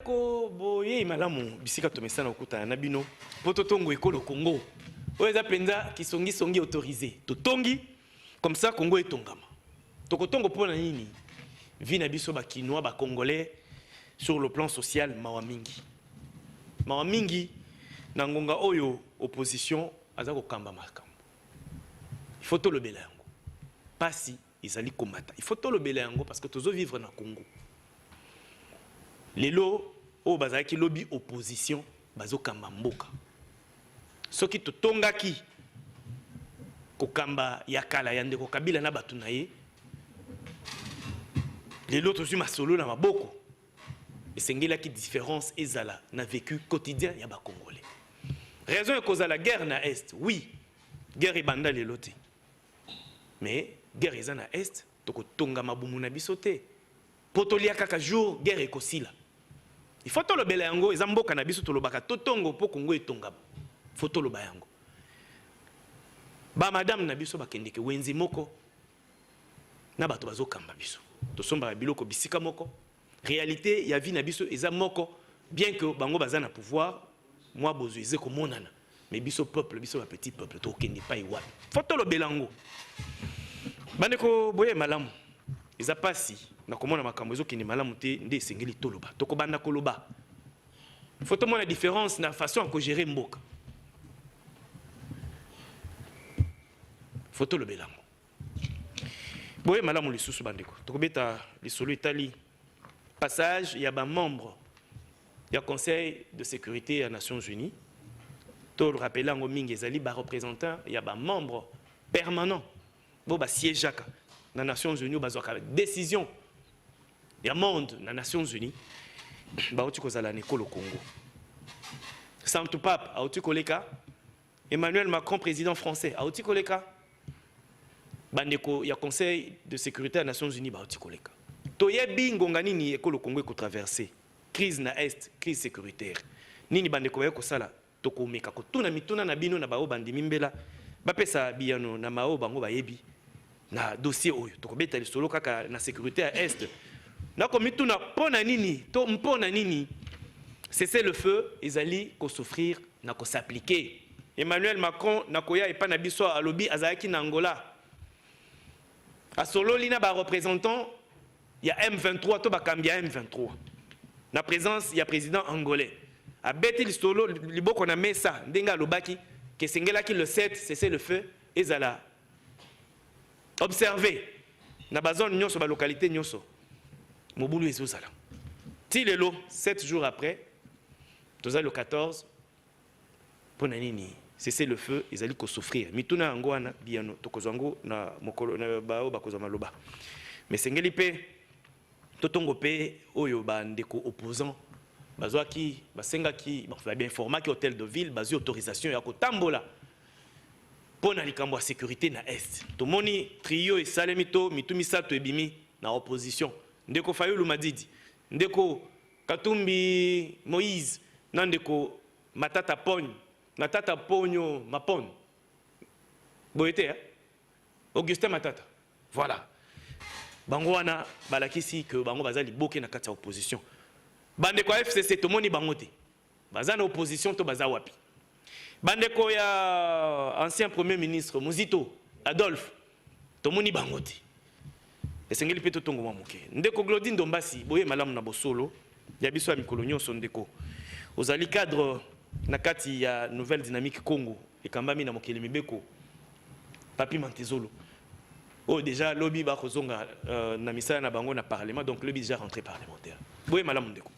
Ko boye malamu bisika tomesana okutana na bino poto tongo ekolo Congo oyo eza penza kisongi autorisé totongi comme ça Congo etongama tokotongo pona nini vi na biso ba kinois ba congolais sur le plan social mawa mingi na ngonga oyo opposition aza ko kamba makambo il faut to lobela yango pasi ezali komata il faut to lobela yango parce que tozo vivre na Congo. Lelo o bazaki lobby opposition bazo kamba mboka soki totongaki kokamba ya kala ya ndeko Kabila na batu na ye lelo tozwi masolo na maboko esengelaki différence ezala na vécu quotidien ya ba congolais raison e cause la guerre na est oui guerre ebanda lelo te mais guerre eza na est tokotonga mabumu na biso te potolia kaka jour guerre ekosila. Il faut le belango, ils amboka na biso tolobaka totongo po Congo etonga. Faut le bayango. Ba madame na biso bakendeke wenzi moko na bato bazo kamba biso. To somba biloko bisika moko. Réalité ya vie na biso eza moko bien que bango baza na pouvoir, moi bozo eze ko monana. Mais biso peuple, biso ba petit peuple to kende pa iwa. Faut le belango. Baneko boye malamu. Eza pasi na komona makambo ezo kini malamu te nde sengeli toloba toko banda koloba faut to mona différence na façon à gérer mboka faut to lobelango boye malamu lisusu bandeko toko beta lisolo itali passage ya ba membre ya Conseil de sécurité des Nations Unies to rappeler ngo mingi ezali ba représentant ya ba membre permanent bo ba siégeaka na Nations Unies bazwaka décision ya monde na Nations Unies bauti kozala na ekolo Congo. Saint Pape auti koleka Emmanuel Macron président français auti koleka bandeko ya Conseil de sécurité des Nations Unies bauti koleka toyebi ngonga nini ekolo Congo ko traverser crise na est crise sécuritaire nini bandeko ba ko sala tokomeka ko tuna mituna na bino na bao bandimi mbela bapesa biyano na mao bango bayebi na dossier oyo tokobeta lisolo kaka na sécurité à est nako mituna pona nini to mpona nini cesser le feu ezali ko souffrir na ko s'appliquer. Emmanuel Macron nakoya epa na biso alobi azaki na Angola a solo lina ba représentant ya M23 to bakambia M23 na présence ya président angolais a beti lisolo liboko na mesa ndenga lobaki ke sengelaki le 7 cesser le feu ezala observez na bazone nyonso ba localité nyonso mobulu ezozala ti lelo 7 jours après toza le 14 pona nini cesser le feu ezali ko souffrir mituna yango wana biano tokozango na mokolo na bao bakozwa maloba mais sengeli pe totongo pe oyo ba ndeko opposant bazwaki basengaki ba bien informaki hôtel de ville bazui autorisation ya ko tambola pona likambo ya sécurité na est tomoni trio esalemi to mitumi sato ebimi na opposition ndeko Fayulu Madidi ndeko Katumbi Moïse na ndeko Matata Ponyo na Tata Ponyo Mapon boyete Augustin Matata voilà bango wana balakisi que bango bazali boke na kati ya opposition bandeko FCC tomoni bango te baza na opposition to baza wapi bandeko ya ancien premier ministre Muzito Adolphe tomoni bango te esengeli pe totongo mamuke ndeko Glodine Dombasi boye malamu na bosolo ya biso ya mikolo nyonso ndeko ozali cadre na kati ya nouvelle dynamique Congo ekambami na mokili mibeko Papi Mantezolo oh déjà lobby ba kozonga na misala na bango na parlement donc lobby déjà rentré parlementaire boye malamu ndeko.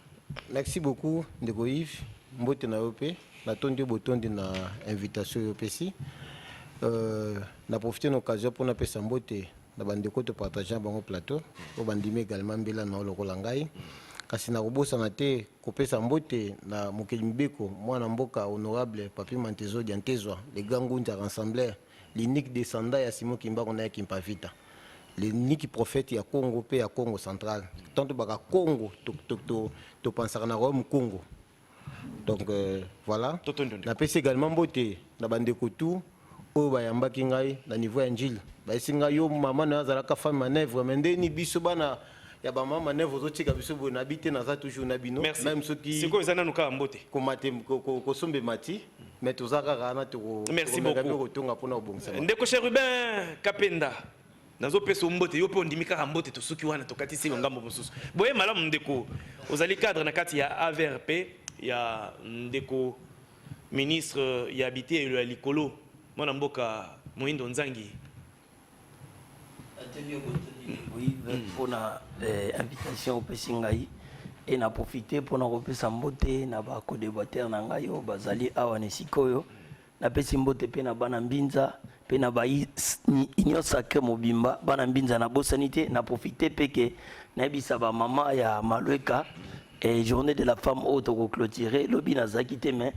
Merci beaucoup ndeko Yves mbote na yope na tondi botondi na invitation yopesi na profiter l'occasion pour na pesa mbote na bandeko to partager bango plateau o bandimi également mbela na lokola ngai kasi na kobosa na te kopesa mbote na mokeli mbeko mwana mboka honorable Papi Mantezo Diantezwa le gangunja rassembleur l'unique descendant ya Simon Kimbangu na Kimpavita l'unique prophète ya Congo pe ya Congo central tant baka Congo to pensaka na Rome Congo donc voilà na pesa également mbote na bandeko tout o bayambaki ngai na niveau ya njili ba singa yo mama na azalaka femme manœuvre mais ndeni biso bana ya ba mama ne vous autres biso bo na bité na za toujours na bino même ceux qui c'est quoi ça nous ka mbote ko maté ko sombe mati mais to za ka na to merci beaucoup ndeko Cherubin Kapenda nazo peso mbote yo pe ondimika mbote to soki wana to katisi ngambo mosusu boye malamu ndeko ozali cadre na kati ya AVRP ya ndeko ministre ya habité et le likolo mwana mboka Moindo Nzangi pour la invitation au Pessingaï et n'a profité pour nous repasser mbote na ba co-débatteur na ngayo bazali awane sikoyo na pesi mbote pe na bana mbinza pe na ba inyo sacré mobimba bana mbinza na bosanité na profité pe ke na bisa ba mama ya Malweka et journée de la femme auto clôturer lobby na zakité mais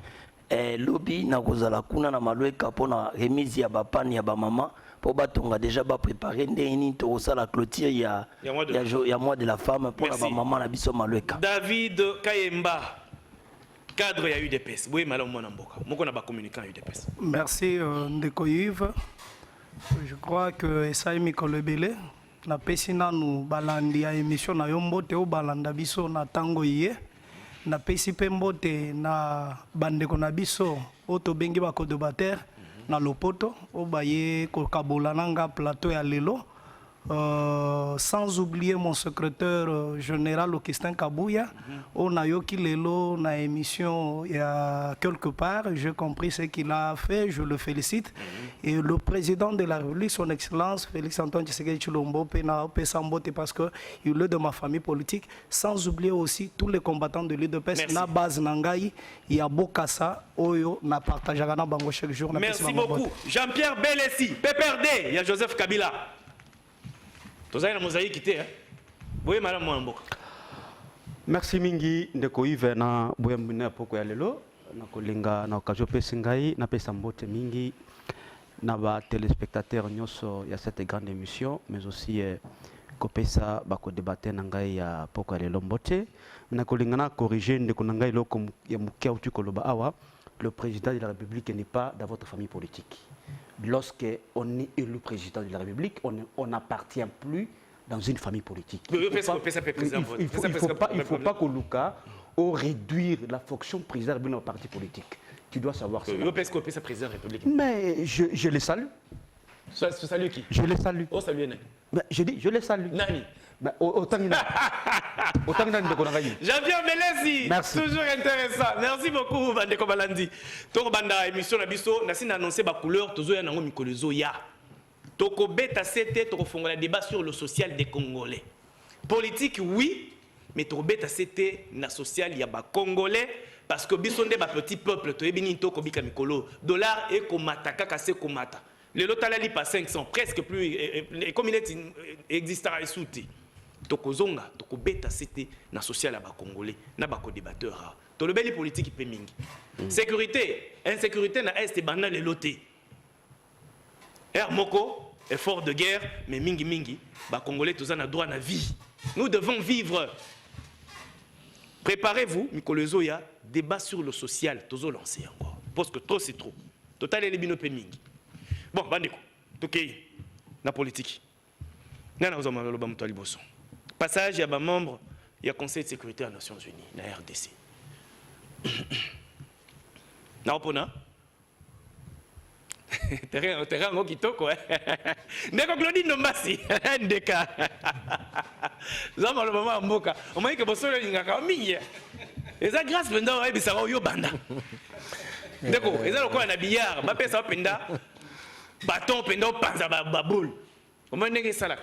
lobby na kozala kuna na Malweka pour na remise ya ba pan ya ba mama pour batonga déjà ba préparer ndeni to la clôture il y a mois de la femme pour la maman na biso Malweka. David Kayemba cadre ya UDPS boye malamu mwana mboka moko na ba communicant UDPS. Merci ndeko Yves. Je crois que Esai Mikolebele na pesina nous balandi ya émission na yombote o balanda biso na tango yé na pesi pembote na bandeko na biso oto bengi ba co-débatteur na lopoto obaye kokabola nanga plateau ya lelo sans oublier mon secrétaire général Augustin Kabouya on a yoki lelo na émission il y a quelque part j'ai compris ce qu'il a fait je le félicite et le président de la République son excellence Félix Antoine Tshisekedi Tshilombo pena pesambote parce que il est de ma famille politique sans oublier aussi tous les combattants de l'UDPS na base nangai il y a Bokassa oyo na partageaka na bango chaque jour na merci beaucoup Jean-Pierre Belessi PPRD il y a Joseph Kabila tozali na mozaïque te boye malamu mwana mboka. Merci mingi ndeko Yves na boye mbina poko ya lelo na kolinga na occasion pesi ngai na pesa mbote mingi na ba téléspectateurs nyonso ya cette grande émission mais aussi kopesa ba ko débattre na ngai ya poko ya lelo mbote na kolinga na corriger ndeko na ngai loko ya mukia uti koloba awa le président de la République n'est pas dans votre famille politique. Lorsque on est élu président de la République, on n'appartient plus dans une famille politique. Il ne faut pas que Luka réduire la fonction président de notre parti politique. Tu dois savoir ça. Mais je les salue. Tu salues qui? Je les salue. Oh, salut. Je dis, je les salue. Nani? Jean-Pierre Belesi, toujours intéressant. Merci beaucoup, Bandeko Balandi. Toko banda émission na biso, nasi na annoncé ba couleur, tozo ya nango mikolezo ya. Toko beta CT, toko fongola débat sur le social des Congolais. Politique, oui, mais toko beta CT na social ya ba Congolais parce que biso nde ba petit peuple, to ebini toko bika mikolo. Dollar et komata kaka se komata. Le lot talali pas 500, presque plus, et comme il existe à Essouti. Tokozonga, tokobeta c'était na social à ba Congolais, na ba co-débatteur. To le beli politique pe mingi. Sécurité, insécurité na est bana le loté. Air moko, effort de guerre, mais mingi mingi, ba Congolais tous na droit na vie. Nous devons vivre. Préparez-vous, Mikolo Zoya, débat sur le social, tozo lancer encore. Parce que trop c'est trop. Total les bino pe mingi. Bon, bandeko, tokei na politique. Nana ozoma loba mutali boso. Passage à membre du Conseil de sécurité des Nations Unies, la RDC. Naopona terrain ngo kitoko ndeko Claudine Nombasi ndeka zama lo mama mboka omaike bosolo ngaka mingi eza grâce penda wa ebisa yo banda ndeko eza lokola na billard ba pesa penda bâton penda panza ba boule omo ndenge sala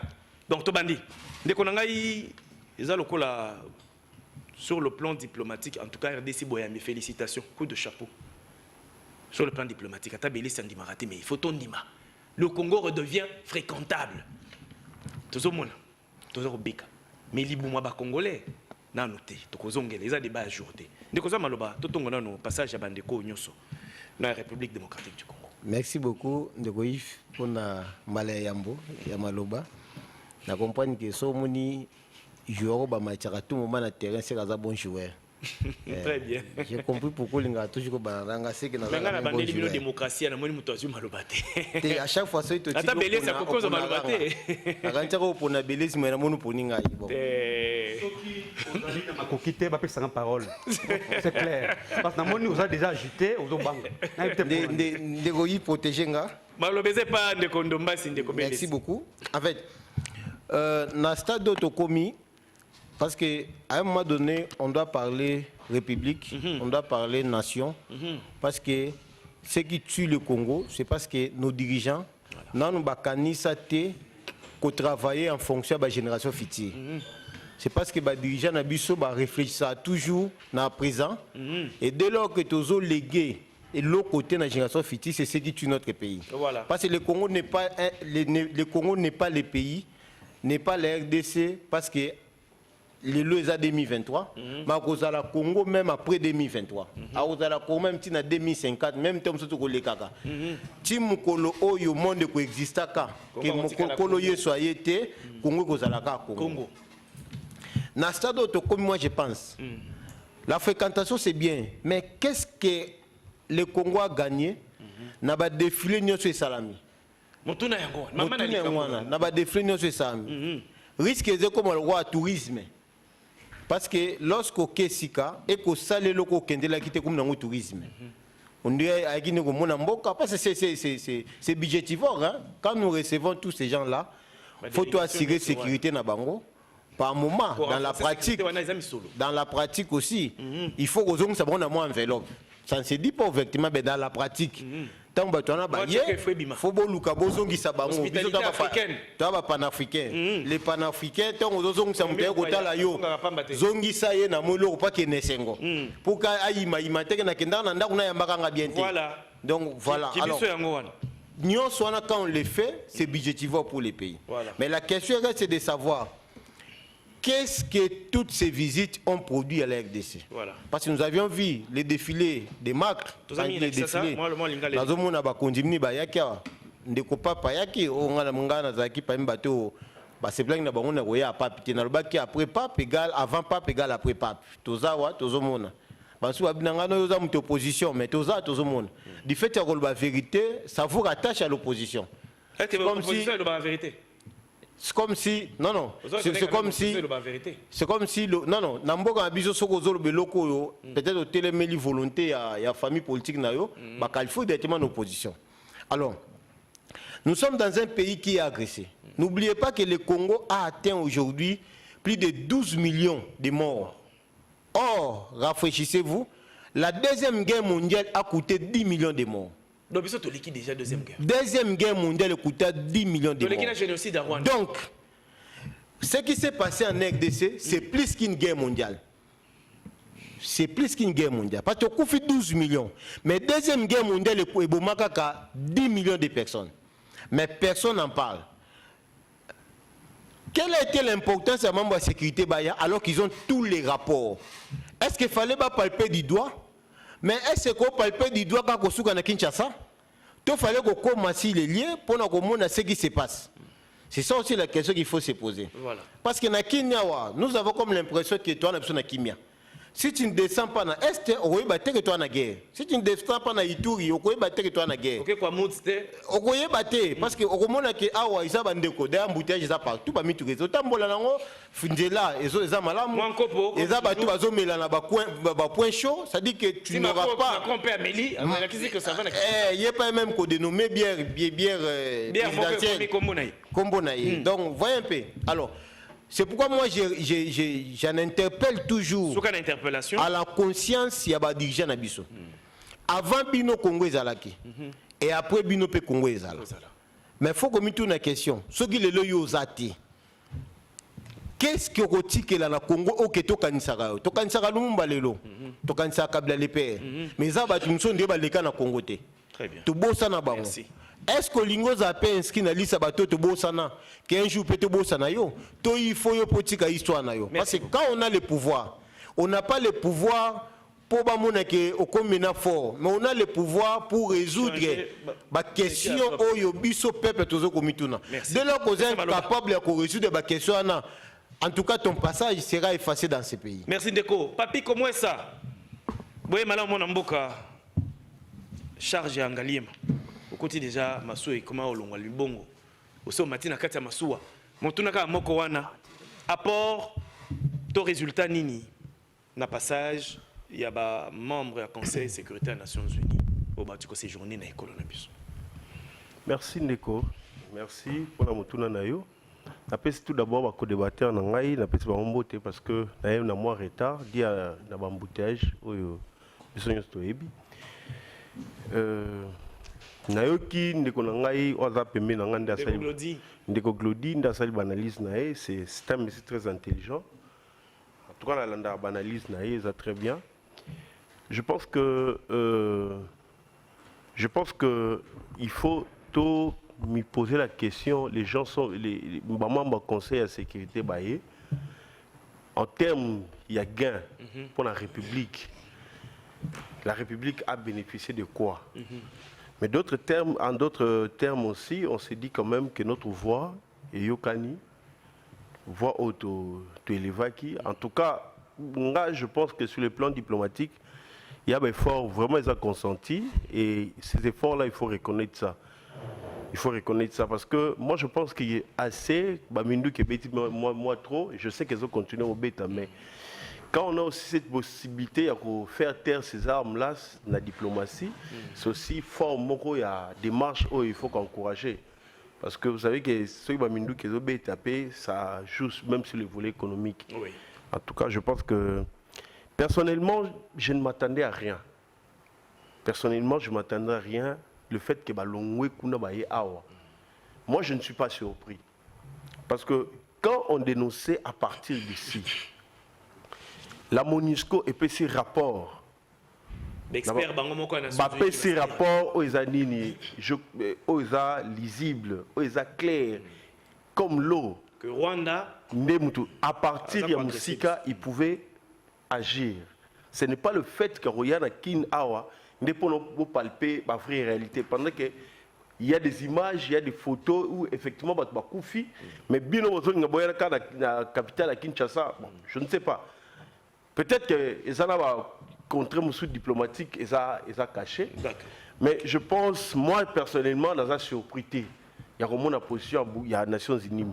donc to bandi ndeko nangai eza lokola sur le plan diplomatique en tout cas RDC boya mes félicitations coup de chapeau. Sur le plan diplomatique, mais il faut ton nima. Le Congo redevient fréquentable. Toujours mon, toujours bika. Mais les boumaba congolais, n'a noté. Tokozonge les a débats ajoutés. Ndekoza maloba, totongo na no passage à Bandeko Nyoso, dans la République démocratique du Congo. Merci beaucoup Ndeko Yves pour na malayambo ya maloba. Na comprendre que so moni joueur ba matchaka tout moment na terrain c'est un bon joueur. Très bien. J'ai compris pourquoi il y a toujours bananga c'est que dans Mais la bande de démocratie na moni muto azuma lobate. à chaque fois ça il te dit ata belé ça kokose malobate. Aganja ko pona belé mais na monu poninga bon. makoki te bapesanga parole. C'est clair. Parce que namoni vous avez déjà agité aux banques. Ndeko yi protéger nga. Malobeze pas de kondombasi ndeko belé. Merci beaucoup. En fait na stade d'autocomi parce qu'à un moment donné, on doit parler République, on doit parler nation, parce que ce qui tue le Congo, c'est parce que nos dirigeants n'ont pas travailler en fonction de la génération future. C'est parce que les dirigeants réfléchissent toujours dans le présent, et dès lors que tu as légué et l'autre côté de la génération future, c'est ce qui tue notre pays. Voilà. Parce que le Congo n'est pas le pays, n'est pas la RDC, parce que les lois à 2023, mais à la Congo même après 2023. À la Congo même en 2050, même temps surtout les kaka. Tim kolo oyo monde ko exista ka, que mon kolo ye soyé té, Congo ko zala ka Congo. Na stade comme moi je pense. La fréquentation c'est bien, mais qu'est-ce que le Congo a gagné? Na ba défilé nyoso e salami. Motuna yango, maman na ba défilé nyoso e salami. Risque de comme le roi tourisme. Parce que lorsqu'au Kessika et qu'au salé loco kendela qui te comme dans le tourisme, on dirait à qui nous parce que c'est budgétivore. Hein? Quand nous recevons tous ces gens-là, il faut assurer sécurité na bango. Par moment, dans la pratique aussi, il faut que nous savions moins enveloppe. Ça ne se dit pas ouvertement, mais dans la pratique. Tant que tu as un faut que bozongi sabango biso ta panafricain les panafricains tant que zongi samutaya kotala yo zongi sa ye na molo pas que nesengo pour ka ayima imate na kenda na ndako na yambaka nga bien te. Donc voilà, alors nous soit quand on le fait c'est budgétivore pour les pays. Mais la question c'est de savoir qu'est-ce que toutes ces visites ont produit à la RDC? Parce que nous avions vu les défilés des marques, les défilés. Nous avons vu des papa yaki ongana mungana zaki pa mbato ba se blague na bango na roya pape te na lobaki après pape égal avant pape égal après pape tozawa tozomona bansu babinanga no yoza muto opposition mais toza tozomona du fait ya la vérité ça vous rattache à l'opposition. C'est comme si la vérité. C'est comme si non c'est comme si non namboka biso soko zolo beloko yo peut-être au télémeli volonté ya famille politique na yo ba qualifier directement l'opposition. Alors nous sommes dans un pays qui est agressé. N'oubliez pas que le Congo a atteint aujourd'hui plus de 12 millions de morts. Or, rafraîchissez-vous, la deuxième guerre mondiale a coûté 10 millions de morts. Donc, il faut liquider déjà deuxième guerre. Deuxième guerre mondiale a coûté 10 millions de morts. Donc, ce qui s'est passé en RDC, c'est plus qu'une guerre mondiale. C'est plus qu'une guerre mondiale. Parce qu'on fait 12 millions. Mais deuxième guerre mondiale, il y a 10 millions de personnes. Mais personne n'en parle. Quelle a été l'importance des membres de la sécurité alors qu'ils ont tous les rapports? Est-ce qu'il fallait pas palper du doigt? Mais est-ce qu'on palpe du doigt quand on est à Kinshasa? Il fallait qu'on commence les liens pour qu'on ce qui se passe. C'est ça aussi la question qu'il faut se poser. Voilà. Parce que na Kinyawa, nous avons comme l'impression que toi, on a Kimia. Si tu ne descends pas dans l'Est, on va battre que toi en guerre. Si tu ne descends pas dans Ituri, on va battre que toi en guerre. Ok, quoi, on va battre parce que au moment que awa isa bandeko des embouteillages ça partout parmi tous les autres mbola nango finjela ezo eza malamu eza batu bazomela na ba point chaud, ça dit que tu n'auras pas compère Amélie que ça va il y a pas même qu'on dénomme bière combo naï. Donc voyez un peu. Alors c'est pourquoi moi j'en interpelle toujours à la conscience ya ba dirigeant na biso. Avant bino Congo ezalaki et après bino pe Congo ezala. Mais faut que mitu na question, ce qui le loyo zati. Qu'est-ce que rotike la Congo o ke to kanisaka yo? To kanisaka lumba lelo. To kanisaka kabla le père. Mais za ba tunso nde ba leka na Congo te. Très bien. To bossa na bango. Est-ce que l'ingo zappé inscrit na liste bateau to bossana qu'un jour peut te bossana yo to il faut yo politique histoire na yo parce que quand on a le pouvoir on n'a pas le pouvoir pour ba mona que au commune fort mais on a le pouvoir pour résoudre ba question oyo biso peuple tozo komituna dès lors qu'on est capable de résoudre ba question na En tout cas, ton passage sera effacé dans ce pays. Merci Ndeko. Papi, comment est ça? Boye malin mon amboka. Charge ya ngaliema. Okoti déjà masuwa ikoma olongwa libongo. Oso matina kati ya masuwa. Motuna ka moko wana. Apport to résultat nini na passage ya ba membre ya Conseil de sécurité des Nations Unies. Au batu ko séjourner na école na biso. Merci Ndeko. Merci pour la motuna na yo. Napesi tout d'abord ba co-débatteur na ngai, napesi ba mbote parce que na yé na moi retard, dia na ba embouteillage oyo biso nyos toyebi. Na yo ki Ndeko na ngai oza pembe na nganda sali. Ndeko Glody nda sali ba analyse na yé, c'est un monsieur très intelligent. En tout cas la landa ba analyse na yé, ça très bien. Je pense que il faut tout me poser la question, les gens sont, les membres du Conseil de sécurité, en termes, il y a gain pour la République. La République a bénéficié de quoi? Mais en d'autres termes aussi, on s'est dit quand même que notre voix, et Yokani, voix auto-élevaki, en tout cas, là, je pense que sur le plan diplomatique, il y a des efforts vraiment ils ont consenti, et ces efforts-là, il faut reconnaître ça. Il faut reconnaître ça parce que moi je pense qu'il y a assez, moi trop, je sais qu'ils ont continué au bêta, mais quand on a aussi cette possibilité de faire taire ces armes-là, la diplomatie, c'est aussi fort, il y a des démarches où il faut encourager. Parce que vous savez que ceux qui ont bêta, ça joue même sur le volet économique. Oui. En tout cas, je pense que personnellement, je ne m'attendais à rien. Personnellement, je ne m'attendais à rien. Le fait que moi je ne suis pas surpris parce que quand on dénonçait à partir d'ici la MONUSCO et PC rapport l'expert PC rapport aux anini aux lisible aux clair comme l'eau que Rwanda à partir de Moussika il pouvait agir. Ce n'est pas le fait que Royana Kin Awa pour palper la vraie réalité. Pendant qu'il y a des images, il y a des photos où effectivement, mais bien au la capitale à Kinshasa, je ne sais pas. Peut-être qu'ils ont contre mon soutien diplomatique, ils ont caché. Mais je pense, moi personnellement, dans la surprise, il y a vraiment la position, il y a les Nations Unies,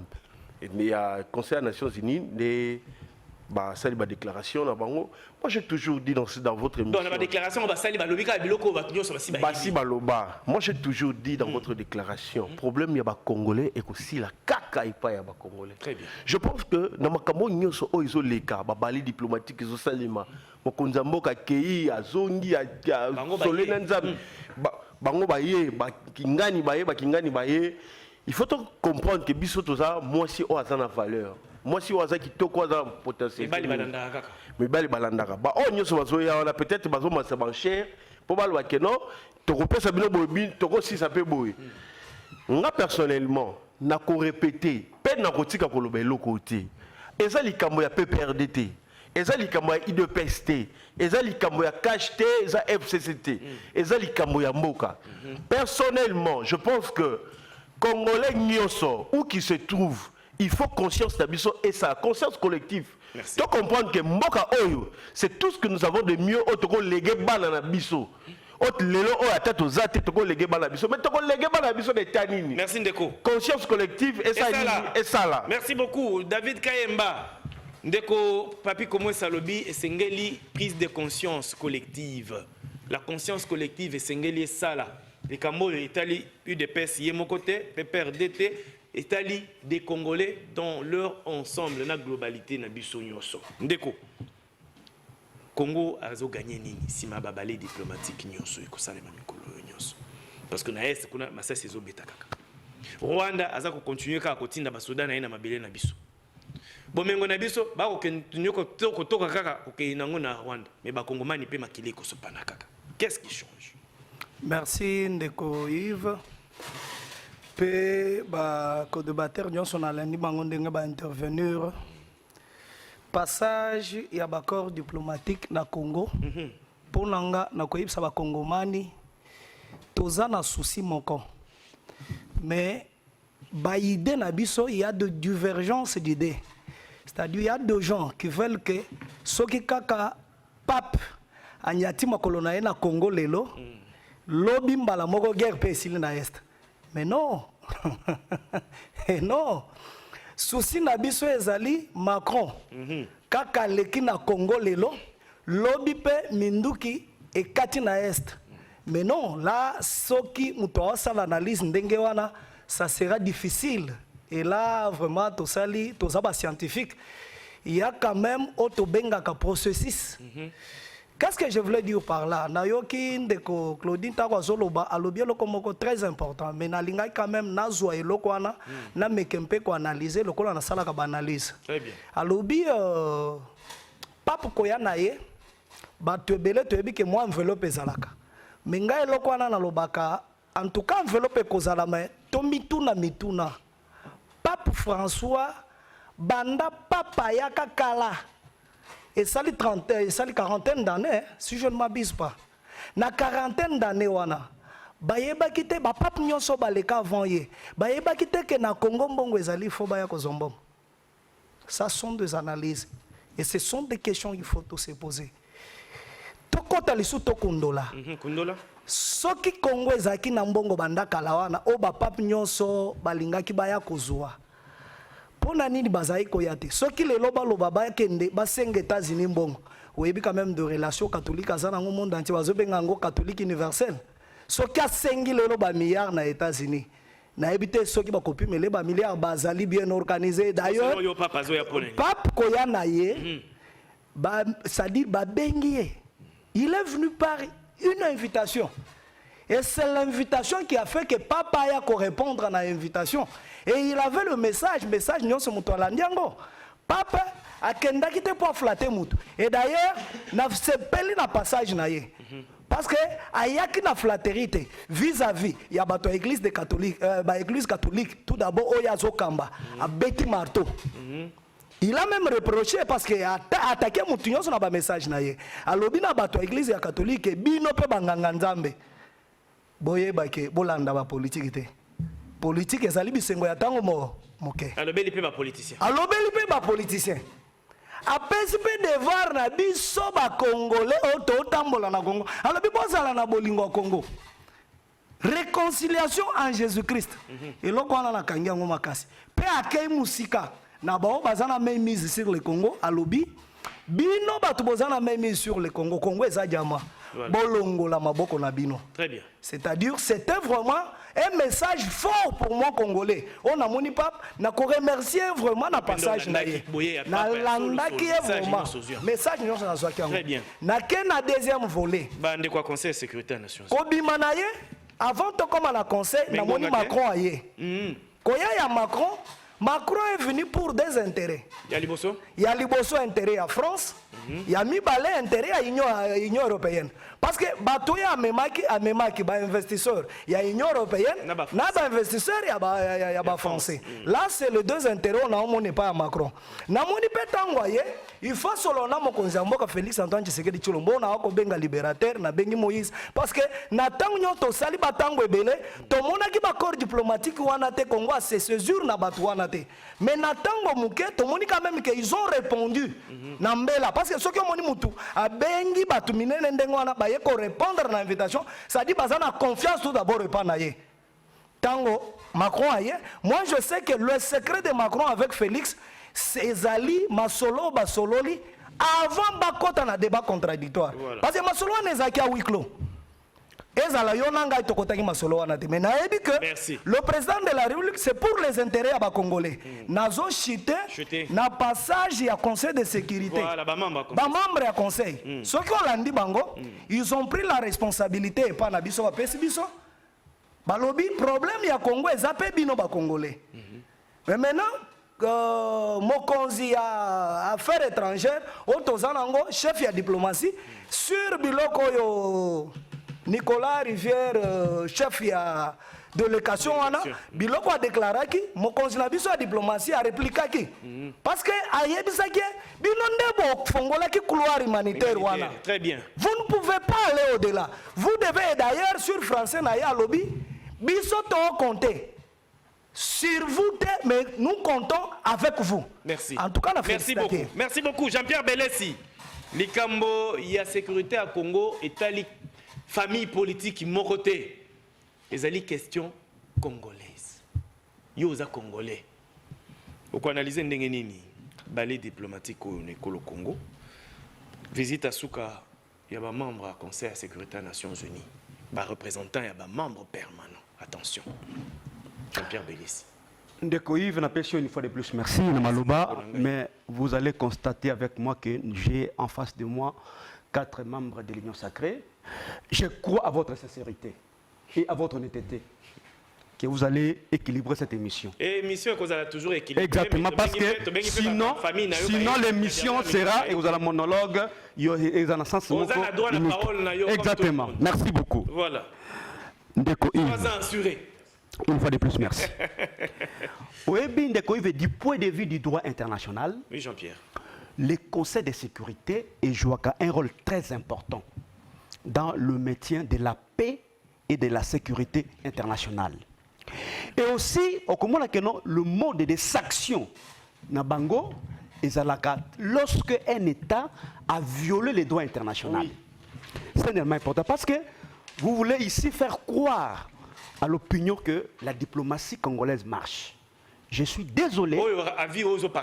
il y a le Conseil des Nations Unies, ça les déclaration moi j'ai toujours dit dans votre émission. Dans la déclaration moi j'ai toujours dit dans votre déclaration, problème il y a ba congolais et aussi la kaka il pas y a ba congolais. Très bien. Je pense que dans makambo nyoso o izo leka ba bali diplomatique izo salima mokonza mboka kei azongi ya solena nzambe bango baye ba kingani baye il faut comprendre que biso toza moi si o azana valeur. Moi si waza qui to quoi potentiel mais bali balandaka ba on nyoso bazoya on a peut-être bazo masa ban cher pour balwa que non to kopesa bino bobi to ko si ça peut boy nga personnellement na ko répéter peine na kotika ko loba lokoti eza likambo ya PPRDT eza likambo ya IDPST eza likambo ya KHT eza FCCT eza likambo ya mboka. Personnellement je pense que Congolais nyoso où qui se trouve il faut conscience d'Abisso et sa conscience collective. Tu dois comprendre que Mboka Oyo, c'est tout ce que nous avons de mieux au Togo légué balana biso. Autre lelo o à tête aux athées Togo légué balana biso. Mais Togo légué balana biso de Tanini. Merci Ndeko. Conscience collective et ça là. Merci beaucoup David Kayemba. Ndeko Papi Komo Salobi et Sengeli prise de conscience collective. La conscience collective et Sengeli et ça là. Les Cambodges, l'Italie, UDPS, Yemo côté, PPRDT. Italie des Congolais dans leur ensemble, la globalité na biso nyoso. Ndeko. Congo a gagné nini si ma babale diplomatique nyoso eko salema mikolo nyoso. Parce que na est kuna masasi ezo beta kaka. Rwanda aza ko continuer ka kotinda basoda na ina mabele na biso. Bomengo na biso ba ko continuer ko toka kaka ko nango na Rwanda, mais ba kongomani pe makili ko sopana kaka. Qu'est-ce qui change? Merci Ndeko Yves. Pe ba co-débatteur nyonso na lundi bango ndenge ba intervenir passage ya ba corps diplomatique na Congo pour nanga na koyebisa ba kongomani toza na souci moko mais ba idée na biso il y a de divergence d'idées C'est-à-dire, il y a des gens qui veulent que ceux qui kaka pape, anyati makolo na ye na Congo lelo, lobi mbala moko guerre pe esili na est. Mais non. Et non. Souci na biso ezali Macron. Kaka leki na Congo lelo, lobi pe minduki ekati na est. Mais non, là, soki muto asala analyse ndenge wana, ça sera difficile. Et là, vraiment, tout ça, scientifique, il y a quand même auto bengaka processus. Qu'est-ce que je voulais dire par là? Nayoki ndeko Claudine Tawazoloba alobi lokomoko très important, mais na lingai quand même nazwa eloko wana na mekempe ko analyser lokola na sala ka analyse. Très bien. Alobi pape koya na ye ba tebele toyebi ke moi enveloppe ezalaka. Mais ngai eloko wana na lobaka en tout cas enveloppe kozala mais to mituna. Pape François banda papa yaka kala. Et ça les 30, ça les quarantaine d'années, si je ne m'abuse pas. Na quarantaine d'années wana. Bayeba kite ba pape nyonso baleka avant ye. Bayeba kite ke na Congo mbongo ezali fo baya ko zombo. Ça sont des analyses et ce sont des questions qu'il faut tous se poser. Tokota lisu tokundola. Kundola. Soki Congo ezaki na mbongo banda kala wana o ba pape nyonso balingaki baya kozwa. Pona nini bazai koyate soki lelo baloba ba kende basenga États-Unis mbongo oyebi quand même de relations catholiques azana ngo monde entier bazobenga ngo catholique universel soki asengi lelo ba milliards na États-Unis na ebite soki ba kopimele ba milliards bazali bien organisé d'ailleurs pape koya na ye ba ça dit ba bengi il est venu par une invitation. Et c'est l'invitation qui a fait que papa a répondre à l'invitation. Et il avait le message nous sommes landiango. Papa a kenda kite pour flatter moutou. Et d'ailleurs, n'a sepeli na passage na ye. Parce que ayaki na flatterie vis-à-vis il y a bato église de catholique église catholique tout d'abord oyazo kamba a beti marteau. Il a même reproché parce que attaqué moutou nyonso na ba message na ye. Alobi na bato église ya catholique bino pe banganga nzambe. Boye bake bolanda ba politique te politique ezali bisengo ya tango moke alobeli pe ba politicien apesi pe devoir na biso ba congolais oto tambola na Congo alobi bozala na bolingo ya Congo réconciliation en Jésus-Christ eloko wana na kangi yango makasi pe akei musika na bao bazana même mise sur le Congo alobi bino batu bozana même mise sur le Congo eza jama. Bolongola maboko na bino. Très bien. C'est-à-dire, c'était vraiment un message fort pour moi congolais. On a moni pape, na ko remercier vraiment na passage na ye. Na landaki vraiment. Message nyonso na zwaki yango. Très bien. Na ke na deuxième volet. Bande kwa conseil sécurité des nations. Kobima na ye, avant to comme na conseil, na moni Macron aye. Koya ya Macron est venu pour des intérêts. Il y a liboso intérêt à France. Il y a Mibale intérêt à l'Union européenne. Parce que Batoya Amemaki, investisseur, il y a l'Union européenne, il y a investisseur, il y a français. Là, c'est les deux intérêts, on n'est pas à Macron. Namoni Petangoye, il faut solo na mokonzi mboka Félix Antoine Tshisekedi Tshilombo na ko benga libérateur na bengi Moïse parce que na tango nyoto sali batango ebele to monaki ba corps diplomatique wana te Congo a se césure na batu wana te mais na tango muke to moni quand même que ils ont répondu na mbela parce que soki moni mutu a bengi batu minene ndengo wana ba ye ko répondre na invitation ça dit bazana confiance tout d'abord et pas na ye tango Macron aye moi je sais que le secret de Macron avec Félix Ezali Masolo Basololi avant bakota na débat contradictoire voilà. Parce que Masolo nezaki a huis clos ezala yonanga itokotaki Masolo wana te mais naebi que merci. Le président de la République c'est pour les intérêts à ba congolais nazo chité na passage ya conseil de sécurité voilà ba membre ya conseil ceux qui ont landi bango ils ont pris la responsabilité pas na biso ba pesi biso balobi problème ya Congo ezapé bino ba congolais mais maintenant mokonzi ya affaires étrangères otozanango chef ya diplomatie sur biloko yo Nicolas Rivière chef ya délégation wana biloko a déclaraki mokonzi na biso ya diplomatie a répliquaki parce que ayebisaki bino ndebo fongolaki couloir humanitaire wana très bien vous ne pouvez pas aller au-delà vous devez d'ailleurs sur français na ya lobby biso to compter sur vous, mais nous comptons avec vous. Merci. En tout cas, la merci beaucoup. Merci beaucoup. Jean-Pierre Belessi. Likambo, il y a sécurité à Congo et tali famille politique moroté. Les ali question congolaise. Yoza congolais. Au analyser ndengenini balai diplomatique au Congo. Visite à Souka, il y a un membre à Conseil de sécurité des Nations Unies. Un représentant, il y a un membre permanent. Attention. Jean-Pierre Belessi. Ndeko Yves, une fois de plus, merci Namaloba, mais vous allez constater avec moi que j'ai en face de moi 4 membres de l'Union sacrée. Je crois à votre sincérité et à votre honnêteté que vous allez équilibrer cette émission. Et émission que vous allez toujours équilibrer. Exactement, parce que sinon l'émission sera, et vous avez un monologue, vous avez un sens. Vous avez droit à la parole. Exactement, merci beaucoup. Voilà. Ndeko Yves. Vous assuré. Une fois de plus, merci. Oui, du point de vue du droit international, oui, Jean-Pierre. Le Conseil de sécurité joue un rôle très important dans le maintien de la paix et de la sécurité internationale. Et aussi, le mode de sanction na bango lorsque un État a violé les droits internationaux. Oui. C'est tellement important parce que vous voulez ici faire croire à l'opinion que la diplomatie congolaise marche. Je suis désolé.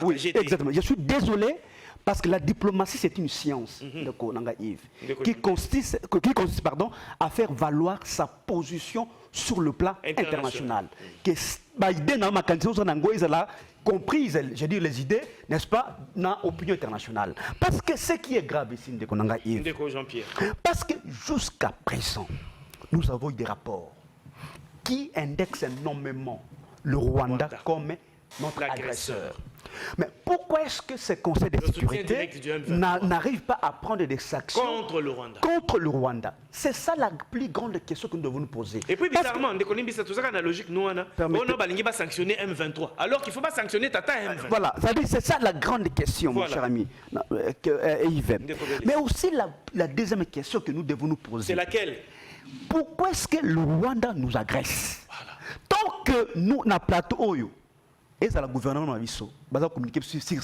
Oui, exactement. Je suis désolé parce que la diplomatie, c'est une science qui consiste à faire valoir sa position sur le plan international. Que Biden a compris, je dis les idées, n'est-ce pas, dans l'opinion internationale. Parce que ce qui est grave ici, Jean-Pierre. Parce que jusqu'à présent, nous avons eu des rapports qui indexent nommément le Rwanda comme notre agresseur. Mais pourquoi est-ce que ce Conseil de sécurité n'arrive pas à prendre des sanctions contre le Rwanda? C'est ça la plus grande question que nous devons nous poser. Et puis bizarrement, tout ça logique, nous on a sanctionné M23, alors qu'il ne faut pas sanctionner Tata M23. Voilà, c'est ça la grande question, mon cher ami Yves. Mais aussi la deuxième question que nous devons nous poser. C'est laquelle? Pourquoi est-ce que le Rwanda nous agresse? Voilà. Tant que nous, na plateau Oyo, et ça, le gouvernement a communiqué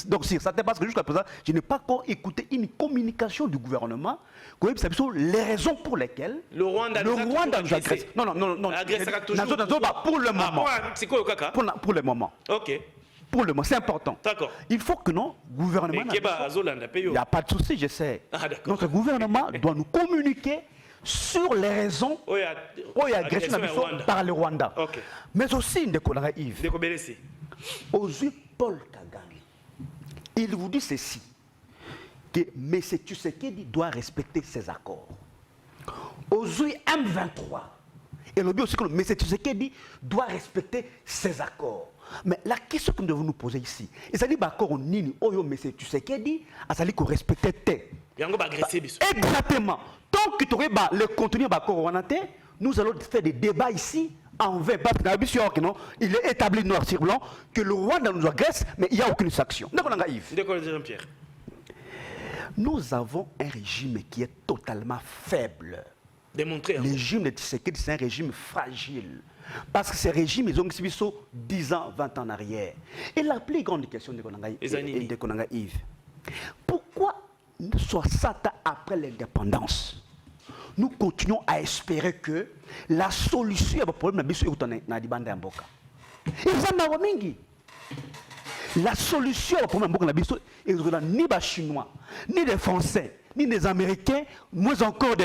donc sur ça, parce que jusqu'à présent, je n'ai pas encore écouté une communication du gouvernement, les raisons pour lesquelles le Rwanda nous agresse. Non, pour le moment. Pour le moment. Ok. Pour le moment, c'est important. D'accord. Il faut que non, gouvernement. Il n'y a pas de souci, je sais. Notre gouvernement doit nous communiquer sur les raisons agression par le Rwanda. Okay. Mais aussi, Yves, aujourd'hui, Paul Kagame, il vous dit ceci, que M. Tshisekedi doit respecter ses accords. Aujourd'hui, M23, et il dit aussi que M. Tshisekedi doit respecter ses accords. Mais la question que nous devons nous poser ici, c'est-à-dire que M. Tshisekedi a dit qu'on respectait. Exactement. Tant que tu aurais le contenu de nous allons faire des débats ici en vain. Parce que il est établi noir sur blanc que le Rwanda nous agresse, mais il n'y a aucune sanction. Nous avons un régime qui est totalement faible. Démontré. Le régime de Tshisekedi, c'est un régime fragile. Parce que ces régimes, ils ont subi 10 ans, 20 ans en arrière. Et la plus grande question de Konanga Yves, pourquoi 60 ans après l'indépendance, nous continuons à espérer que la solution au problème est la solution au problème est ni les Chinois, ni les Français, ni les Américains, moins encore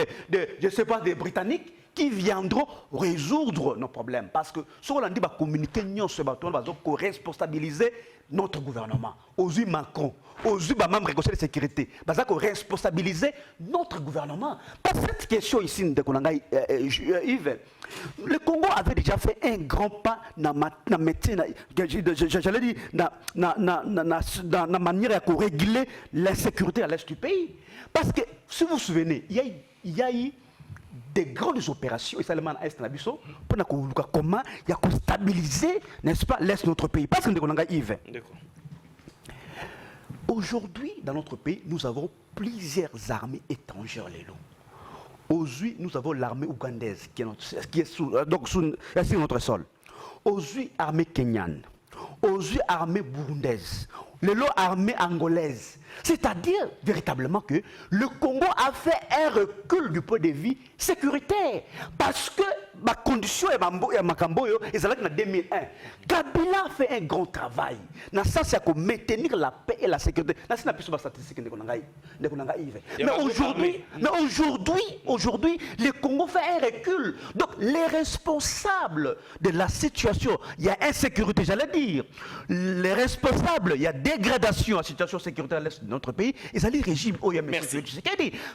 je sais pas, des Britanniques qui viendront résoudre nos problèmes. Parce que si on dit communiquer, nous devons responsabiliser notre gouvernement. Aujourd'hui, Macron, aujourd'hui, même le Conseil de sécurité, nous devons responsabiliser notre gouvernement. Parce que cette question ici, Yves, le Congo avait déjà fait un grand pas dans la médecine, j'allais dire, dans la manière de réguler l'insécurité à l'est du pays. Parce que, si vous vous souvenez, il y a eu des grandes opérations, et seulement à l'Est de la Bissau, pour comment il y a stabiliser, n'est-ce pas, l'Est de notre pays. Parce que nous avons Yves. Aujourd'hui, dans notre pays, nous avons plusieurs armées étrangères, les loups. Aujourd'hui, nous avons l'armée ougandaise qui est sur notre sol. aux armées kenyanes, aux armées burundaises, les armées angolaises. C'est-à-dire véritablement que le Congo a fait un recul du point de vue sécuritaire. Parce que ma condition et ma camboyo, et en 2001. Kabila a fait un grand travail. Ça, c'est pour maintenir la paix et la sécurité. C'est une statistique. Mais aujourd'hui, le Congo fait un recul. Donc, les responsables de la situation, il y a insécurité, j'allais dire. Les responsables, il y a dégradation de la situation sécuritaire à l'est de notre pays. Ils allaient régime OMS.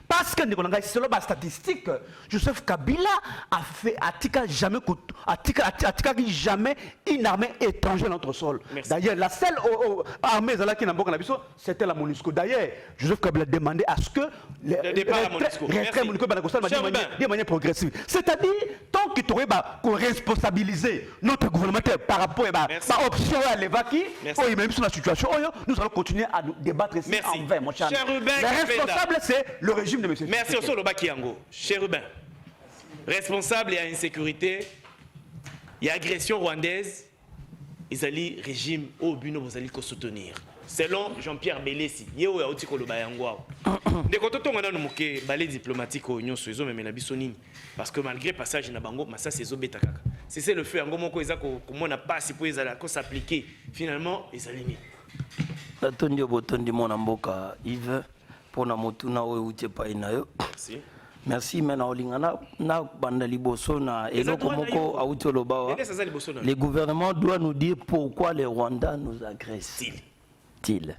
Parce que, selon ma statistique, Joseph Kabila a fait jamais une armée étrangère dans notre sol. D'ailleurs, la seule armée qui n'a pas c'était la MONUSCO. D'ailleurs, Joseph Kabila demandait à ce que le départ à MONUSCO de manière progressive. C'est-à-dire, tant qu'il aurait responsabilisé notre gouvernement par rapport à l'option à l'évacuer, même sur la situation, nous allons continuer à débattre ici en vain, mon cher. Le responsable, c'est le régime de M. Merci au Solo Bakiango. Cher Ruben, responsable, il y a insécurité, il y a agression rwandaise, ils allaient régime au but vous allez soutenir. Selon Jean-Pierre Belessi, il y a aussi le Bayango. De côté on a nommé balai diplomatique au Union Soizo mais la bisonine parce que malgré passage na bango, ça c'est zobeta kaka. C'est le feu ngo moko ezako comment na pas si pour s'appliquer finalement ils allaient. La tondi botondi mona mboka Yves pour na motuna o utie pa inayo. Merci. Merci maintenant na banda liboso na eloko moko auti lobawa. Le gouvernement doit nous dire pourquoi les Rwandais nous agressent. Til.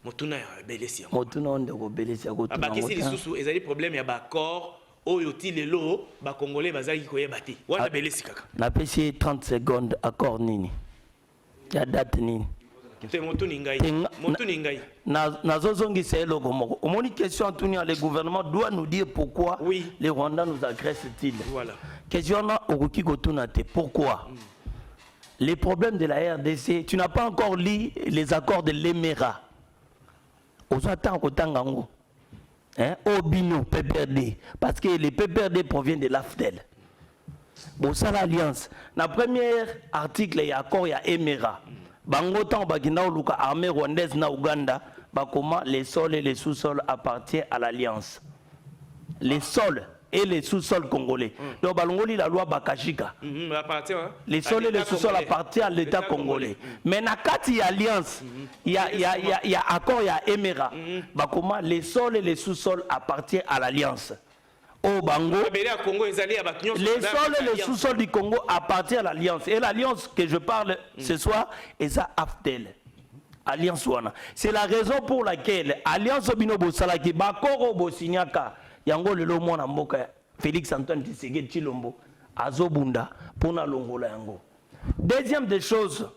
Motuna Belessi. Motuna on de Belessi ko tuna. Abakisi lisusu ezali problème ya ba accord oyo ti lelo ba congolais bazali koyeba te. Wana Belessi kaka. Na pesi 30 secondes accord nini. Ya date nini. Nazozongisa eloko moko. Omoni question tuni le gouvernement doit nous dire pourquoi les Rwandais nous agressent-ils. Voilà. Question na okoki kotuna te pourquoi. Les problèmes de la RDC, tu n'as pas encore lu les accords de l'Emera. Aux attentes au Tangango. Obino, PPRD. Parce que les PPRD proviennent de l'AFDEL. Bon, ça l'alliance. Dans le premier article, il y a accord, il y a Emera. Bango tan bagina luka armée rwandaise na Ouganda, bakoma les sols et les sous-sols appartiennent à l'alliance. Les sols et les sous-sols congolais. Donc balongoli la loi Bakashika. Les sols et les sous-sols appartiennent à l'État congolais. Mais na kati alliance, il y a accord, il y a Emera. Bakoma les sols et les sous-sols appartiennent à l'alliance. Au Bango, les sols et les sous-sols du Congo appartiennent à l'alliance. Et l'alliance que je parle ce soir est ça AFDEL. Alliance Wana. C'est la raison pour laquelle Alliance Obinobo Salaki Bakoro Bosignaka Yango Lelo Mona Mboka Félix Antoine Tshisekedi Tshilombo Azobunda Pona Longola Yango. Deuxième des choses,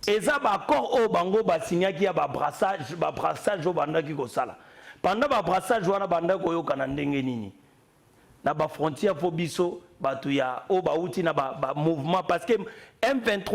Eza Bakor au Bango Basignaki ya brassage au Banda ki Kosala. Pendant brassage Wana Banda Koyo Kanandenge Nini. Na ba frontière fobiso batu ya o ba uti na ba mouvement parce que M23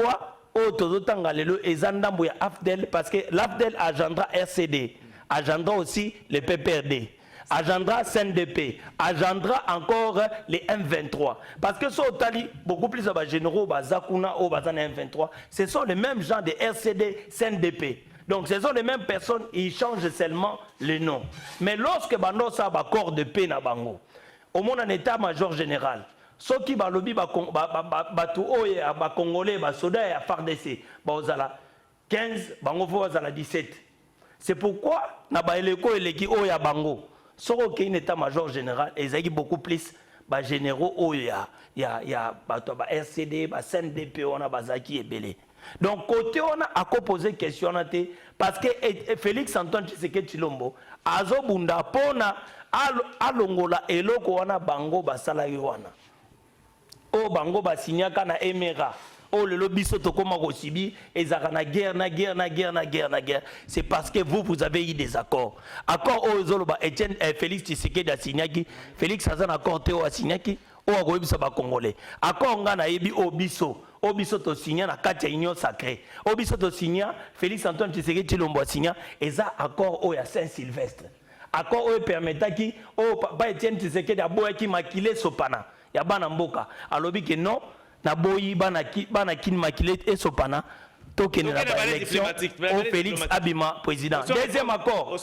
o tozotanga lelo ezandambo ya AFDEL parce que l'AFDEL agendra RCD agendra aussi les PPRD agendra CNDP agendra encore les M23 parce que so tali beaucoup plus ba généraux bazakuna o bazana M23 ce sont les mêmes gens de RCD CNDP. Donc ce sont les mêmes personnes, ils changent seulement le nom. Mais lorsque bando sa ba corps de paix na bango au monde en état-major général, ceux qui ont lobby congolais, soda et FARDC, bazala 15, bango bazala 17. C'est pourquoi na ba eleko eleki o ya bango. Soko qui un état-major général, ils ont beaucoup plus ba généraux o ya bato ba RCD, ba CNDP on a bazaki ebele. Donc côté on a posé question parce que Félix Antoine Tshisekedi Tshilombo azobunda pona alongola eloko wana bango basala wana o bango basinyaka na Emera o lelo biso tokoma kosibi ezaka na guerre c'est parce que vous avez eu des accords o ezoloba Etienne Félix Tshisekedi asinyaki Félix azana accord teo asinyaki o akoyebisa ba congolais accord ngana yebi o biso to signa na kati ya union sacrée o biso to signa Félix Antoine Tshisekedi Tshilombo signa eza accord o ya Saint-Sylvestre. Accord où permettait pas Etienne Tshisekedi aboyaki makile sopana ya bana mboka alobi que non na boyi bana kin makile et sopana token na ba élection au Félix Abima président. Deuxième accord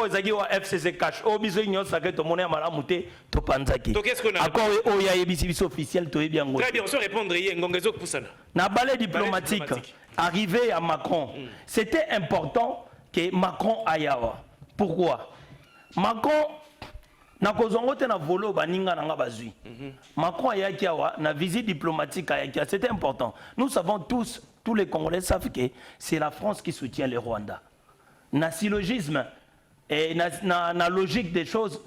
ezaki wa FCC cash o biso nyo sake to mona mala muté to panzaki. Accord o ya yebisi biso officiel to yebi ngo. Très bien, on se répondre hier ngongezo pusana. Na balai diplomatique arrivé à Macron. C'était important que Macron aille. Pourquoi? Macron na kozongo te na volo baninga na nga bazui. Macron ayaki awa na visite diplomatique ayaki, c'était important. Nous savons tous les Congolais savent que c'est la France qui soutient le Rwanda. Na syllogisme et na logique des choses,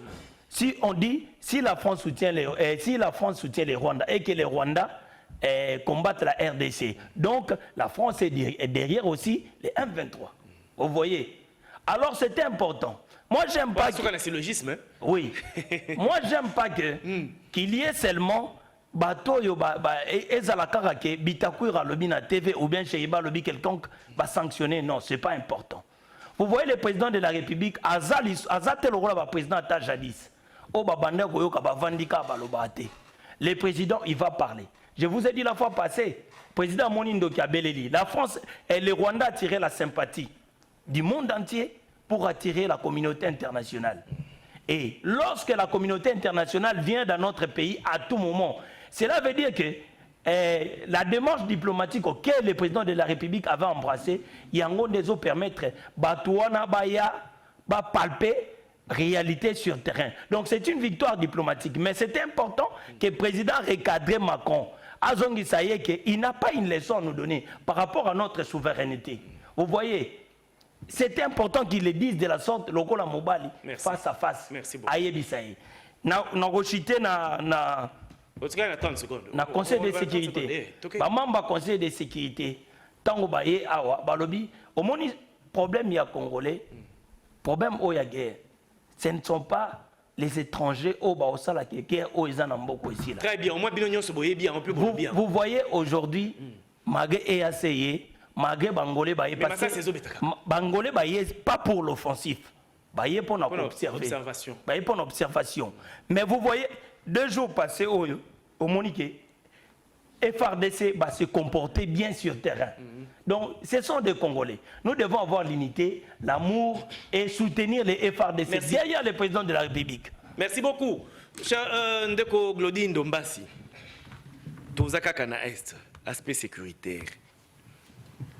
si on dit si la France soutient les Rwandais et que les Rwandais combattent la RDC, donc la France est derrière aussi les M23. Vous voyez? Alors c'était important. Moi, j'aime pas. C'est un syllogisme. Oui. Moi, j'aime pas qu'il y ait seulement bateau ezalakara ke bitakuira lobi na TV ou bien chez Iba lobi quelconque va sanctionner. Non, c'est pas important. Vous voyez le président de la République, Azate le rôle va président à jadis. O babande goyoka ba vandika ba lobate. Le président, il va parler. Je vous ai dit la fois passée, président Monindo Kiabeleli, la France et le Rwanda a tiré la sympathie du monde entier pour attirer la communauté internationale. Et lorsque la communauté internationale vient dans notre pays à tout moment, cela veut dire que la démarche diplomatique auquel le président de la République avait embrassé, yango dezo permettre batouana baya ba palper réalité sur terrain. Donc c'est une victoire diplomatique, mais c'est important que le président recadre Macron. Azongi saye que il n'a pas une leçon à nous donner par rapport à notre souveraineté. Vous voyez? C'est important qu'ils le disent de la sorte, lokola mobali, face à face. Merci beaucoup. Ayebisaye. Na rochité na conseil de sécurité. Ba mamba conseil de sécurité. Tango baye awa balobi, au moni problème ya congolais, problème o ya guerre. Ce ne sont pas les étrangers au baosala qui guerre au izanamboko ici là. Très bien, au moins binonyo se boye bien, on peut bien. Vous voyez aujourd'hui malgré EACE malgré Bangolais baye passé Bangolais baye pas pour l'offensif baye pour notre observation baye pour l'observation. Mais vous voyez 2 jours passés au Monique FRDC va se comporter bien sur terrain. Donc ce sont des Congolais. Nous devons avoir l'unité, l'amour et soutenir les FRDC. Merci. Derrière le président de la République. Merci beaucoup. Cher Ndeko Glodine Dombasi, Tozaka na Est, aspect sécuritaire.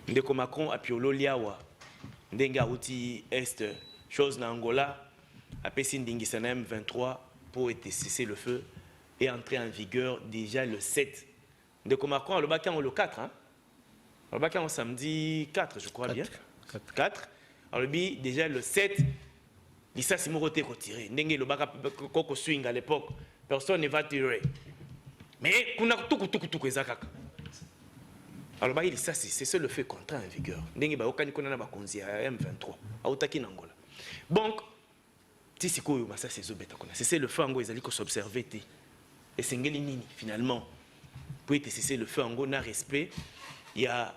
Ndeko Macron a piolo liawa ndenga outi est chose na Angola a pesi ndingisa na M23 pour cesser le feu et entrer en vigueur déjà le 7. Ndeko Macron le bacan le 4 hein. Le bacan samedi 4 je crois 4. Bien. 4. Alors lui déjà le 7 Lisa Simoroté retiré. Ndenge le baka koko swing à l'époque personne ne va tirer. Mais kuna tuku ezakaka. Alors bah, ça c'est le fait contrat en vigueur. Ndenge ba okani kona na bakonzi ya M23 autaki na Angola. Donc tisiko yo ça c'est zobeta kona. C'est le feu ngo ezali ko s'observer té. Et sengeli nini finalement pour être cesser le feu ngo na respect, il y a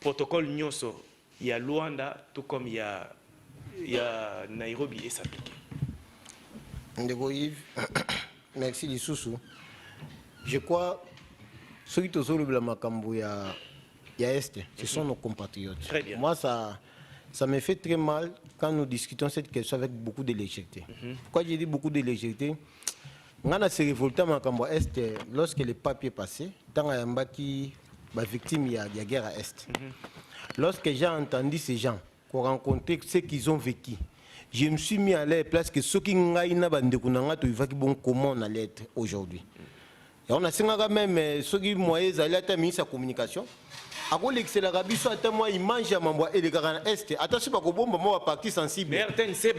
protocole nyonso, il y a Luanda tout comme il y a Nairobi et s'appliquer. Ndeko Yves, merci Lissoussou. Je crois ceux qui te sont le makambo ya Est, ce sont nos compatriotes. Très bien. Moi, ça me fait très mal quand nous discutons cette question avec beaucoup de légèreté. Pourquoi j'ai dit beaucoup de légèreté? On a se révolté à makambo Est lorsque le papier passé, tant à Yambaki, victime de la guerre à Est. Lorsque j'ai entendu ces gens, qu'on rencontrait ce qu'ils ont vécu, je me suis mis à leur place que ceux qui ont eu comment on allait être aujourd'hui. Et on a même ceux qui ont eu la ministre de la communication. Après l'Arabie soit moi il mange à Mamboa et les gars Est. Attention pas que bon moi partie sensible. Mais RTNC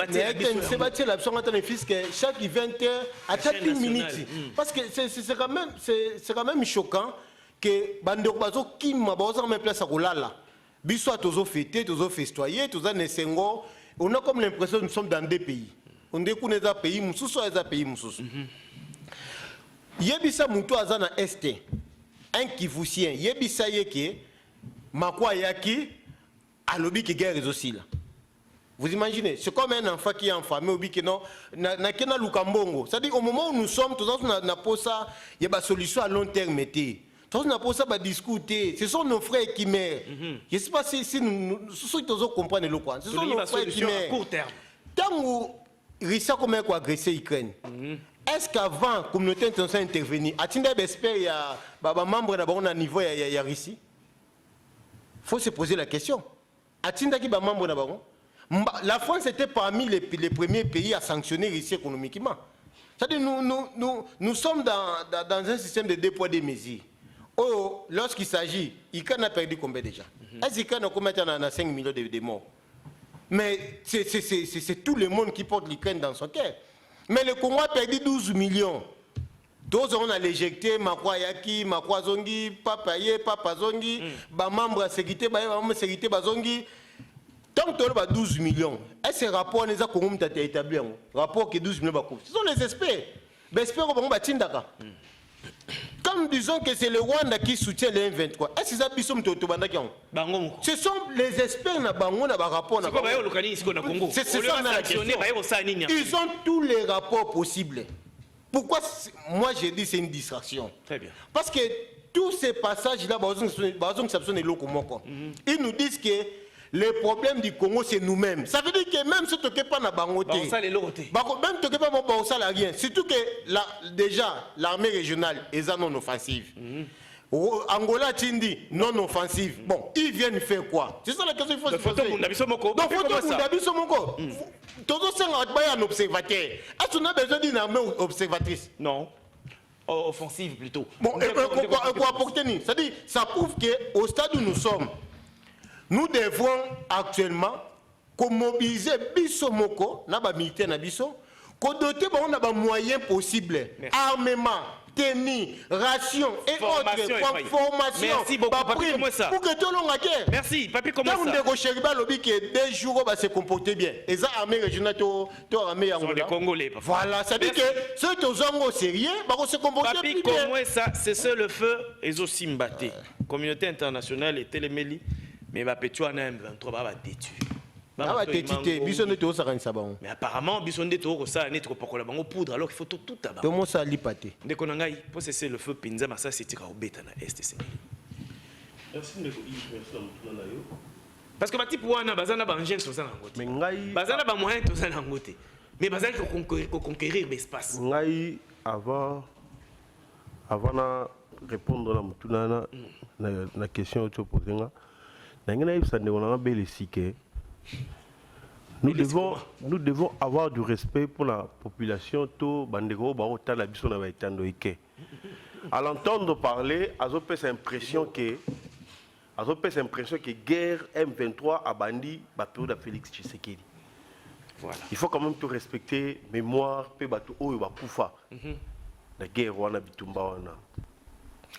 bâtir la chaque 20 heures à chaque minute. Parce que c'est quand même choquant que Bandeko bazo qui m'a besoin même place à Kolala. Biswa tozo fêter, tozo festoyer, tozo nesengo. On a comme l'impression que nous sommes dans 2 pays. On découvre des pays mususu et des pays mususu. Yebisa mutu azana Est. Un Kivusien, yebisa yeke makwa yaki alobi ki guerre aussi là. Vous imaginez, c'est comme un enfant qui est enfamé ou bien non, na kena lukambongo. C'est-à-dire au moment où nous sommes, tous on n'a pas ça, il y a une solution à long terme. Tous on n'a pas ça, discuter. Ce sont nos frères qui meurent. Je ne sais pas si nous comprenons le quoi. Ce sont nos frères qui meurent. À court terme. Tant que Russie a agressé l'Ukraine, est-ce qu'avant la communauté internationale intervenir, a-t-il espère qu'il y a des membres de niveau de la Russie? Il faut se poser la question. A-t-il des membres de la France était parmi les premiers pays à sanctionner la Russie économiquement. C'est-à-dire nous sommes dans un système de 2 poids 2 mesures. Oh, lorsqu'il s'agit, l'Ukraine a perdu combien déjà? Est-ce qu'Ukraine a combien de 5 millions de morts? Mais c'est tout le monde qui porte l'Ukraine dans son cœur. Mais le Congo a perdu 12 millions. Tous on a l'éjecté, Makwa Yaki, Makwa Zongi, Papa Ye, Papa Zongi, membre de sécurité, membre de sécurité Bazongi. Tant que tu as 12 millions, est-ce que le rapport n'est pas établi? Rapport qui est 12 millions. Ce sont les experts. Les experts vont battre. Comme disons que c'est le Rwanda qui soutient les M23, est-ce que ça peut être ce sont les experts dans le rapport. C'est ça la question. Ils ont tous les rapports possibles. Pourquoi moi j'ai dit c'est une distraction? Très bien. Parce que tous ces passages-là, ils nous disent que le problème du Congo, c'est nous-mêmes. Ça veut dire que même si tu n'es pas dans Bangote, même si tu n'es pas dans rien, surtout que déjà l'armée régionale est non offensive. Angola, Tindi, non offensive. Bon, ils viennent faire quoi? C'est ça la question qu'il faut se poser. Donc, un observateur. Est-ce qu'on a besoin d'une armée observatrice? Non. Offensive plutôt. Bon, quoi apporter? C'est-à-dire, ça prouve qu'au stade où nous sommes, nous devons actuellement mobiliser Bissomoko, na ba militaire na biso, ko doter on a ba moyens possibles, armement, tenue, ration et autres, formation. Merci beaucoup, papi, comment ça? Pour que tout le monde a guerre. Merci, papi, comment ça? Quand on a lobby que 2 jours va se comporter bien. Et ça, armée régionale, tu armée Angola. Sont les Congolais. Papa. Voilà, ça dit que ceux qui sont au sérieux, va se comporter papi, plus bien. Papi, comment ça? C'est ça le feu, et aussi mbatté. Communauté internationale et téléméli. Mais ma petite on a M23 va détruire. Mais apparemment, Bisson de Toro, ça, n'est trop pour la banque poudre, alors qu'il faut tout à bas. Comment ça lipaté? Dès qu'on a eu, pour cesser le feu, Pinza, ça, c'est tiré au bêta na STC. Merci, parce que ma type wana bazana ba engine sur ça nangote. Bazana ba moyen tout ça nangote. Mais bazana ko conquérir l'espace. Ngai avant na répondre à mutuna na question que tu poses nga. Nous devons avoir du respect pour la population. À l'entendre parler, à l'impression que guerre M23 a bandi de Félix Tshisekedi. Voilà. Il faut quand même tout respecter mémoire la guerre wana bitumba wana.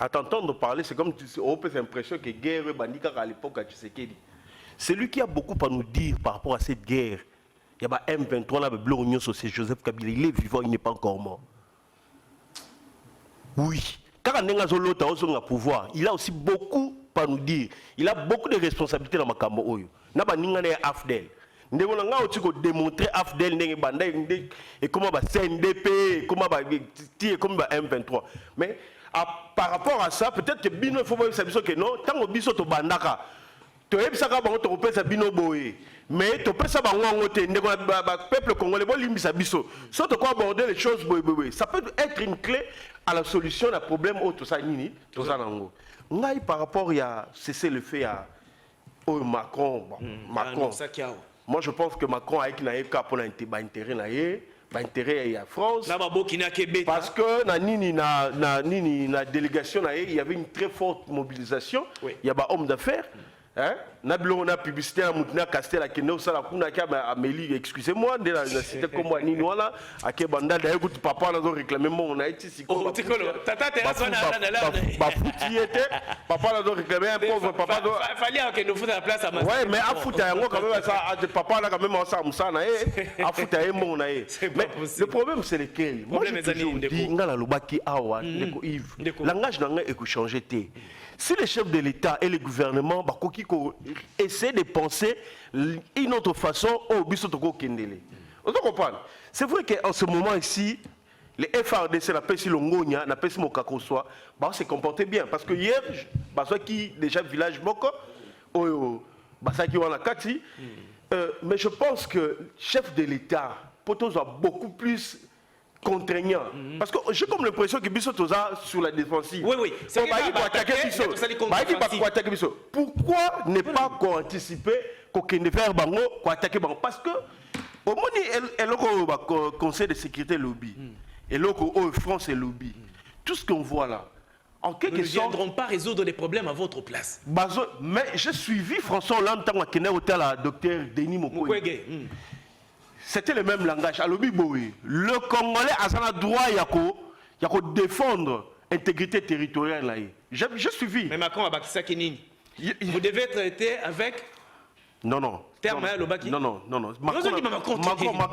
À t'entendre parler, c'est comme on peut l'impression que guerre bandika à l'époque à Tshisekedi. Celui qui a beaucoup à nous dire par rapport à cette guerre, il y a M23 là, c'est Joseph Kabila, il est vivant, il n'est pas encore mort. Oui, quand on a pouvoir, il a aussi beaucoup à nous dire. Il a beaucoup de responsabilités dans Makambo Oyo. N'a pas n'ingane Afdel. Nous devons démontrer Afdel et comment CNDP, comment M23. Mais par rapport à ça, peut-être que Bino il faut voir ça que non, tant que Biso to bandaka, to ebisaka bango to kopesa Bino boye, mais to pesa bango ngote ndeko peuple congolais bo limbisa biso. So to quoi aborder les choses boye. Ça peut être une clé à la solution d'un problème au tout ça nini, tout ça nango. Ngai par rapport il y a cessé le fait à Macron, Macron. Moi je pense que Macron a écrit pour l'intérêt intérêt à France parce que na délégation il y avait une très forte mobilisation. Oui. Il y a des hommes d'affaires hein na publicité na mutuna Castel qui nous ça la kuna ki Amélie excusez-moi de la cité comme moi ni voilà à que banda d'ailleurs papa là réclamer mon na iti siko tata terrasse na ba fouti était papa là réclamer un pauvre papa fallait que nous foute la place à ma ouais mais a fouta yango quand même ça papa là quand même ça musa na a fouta mon na mais le problème c'est lequel moi je dis ngala lobaki awa ndeko Yves langage na nga e ko changer té. Si les chefs de l'État et le gouvernement essayer de penser une autre façon au Bissotoko Kendele. Vous comprenez? C'est vrai qu'en ce moment ici, les FRDC, la PSI Longonia, la PSI Mokakoswa, bah, se comportaient bien. Parce que hier, bah, qui déjà village Moko, bah, ça qui la Kati, mais je pense que chef de l'État, Poto soit beaucoup plus contraignant. Parce que j'ai comme l'impression que Bissot sur la défensive. Oui, oui. C'est pourquoi ne pas anticiper qu'on ne faire bango, qu'on attaquer bango? Parce que au moins, elle a le Conseil de sécurité lobby. Et là, France et lobby. Tout ce qu'on voit là, en quelque sorte. Nous ne viendrons pas résoudre les problèmes à votre place. Mais j'ai suivi François Hollande tant qu'il était à docteur Denis Mukwege. C'était le même langage. Le Congolais a un droit de défendre l'intégrité territoriale. J'ai suivi. Mais Macron a bâti ça Kenini. Vous devez traiter avec. Non. Non.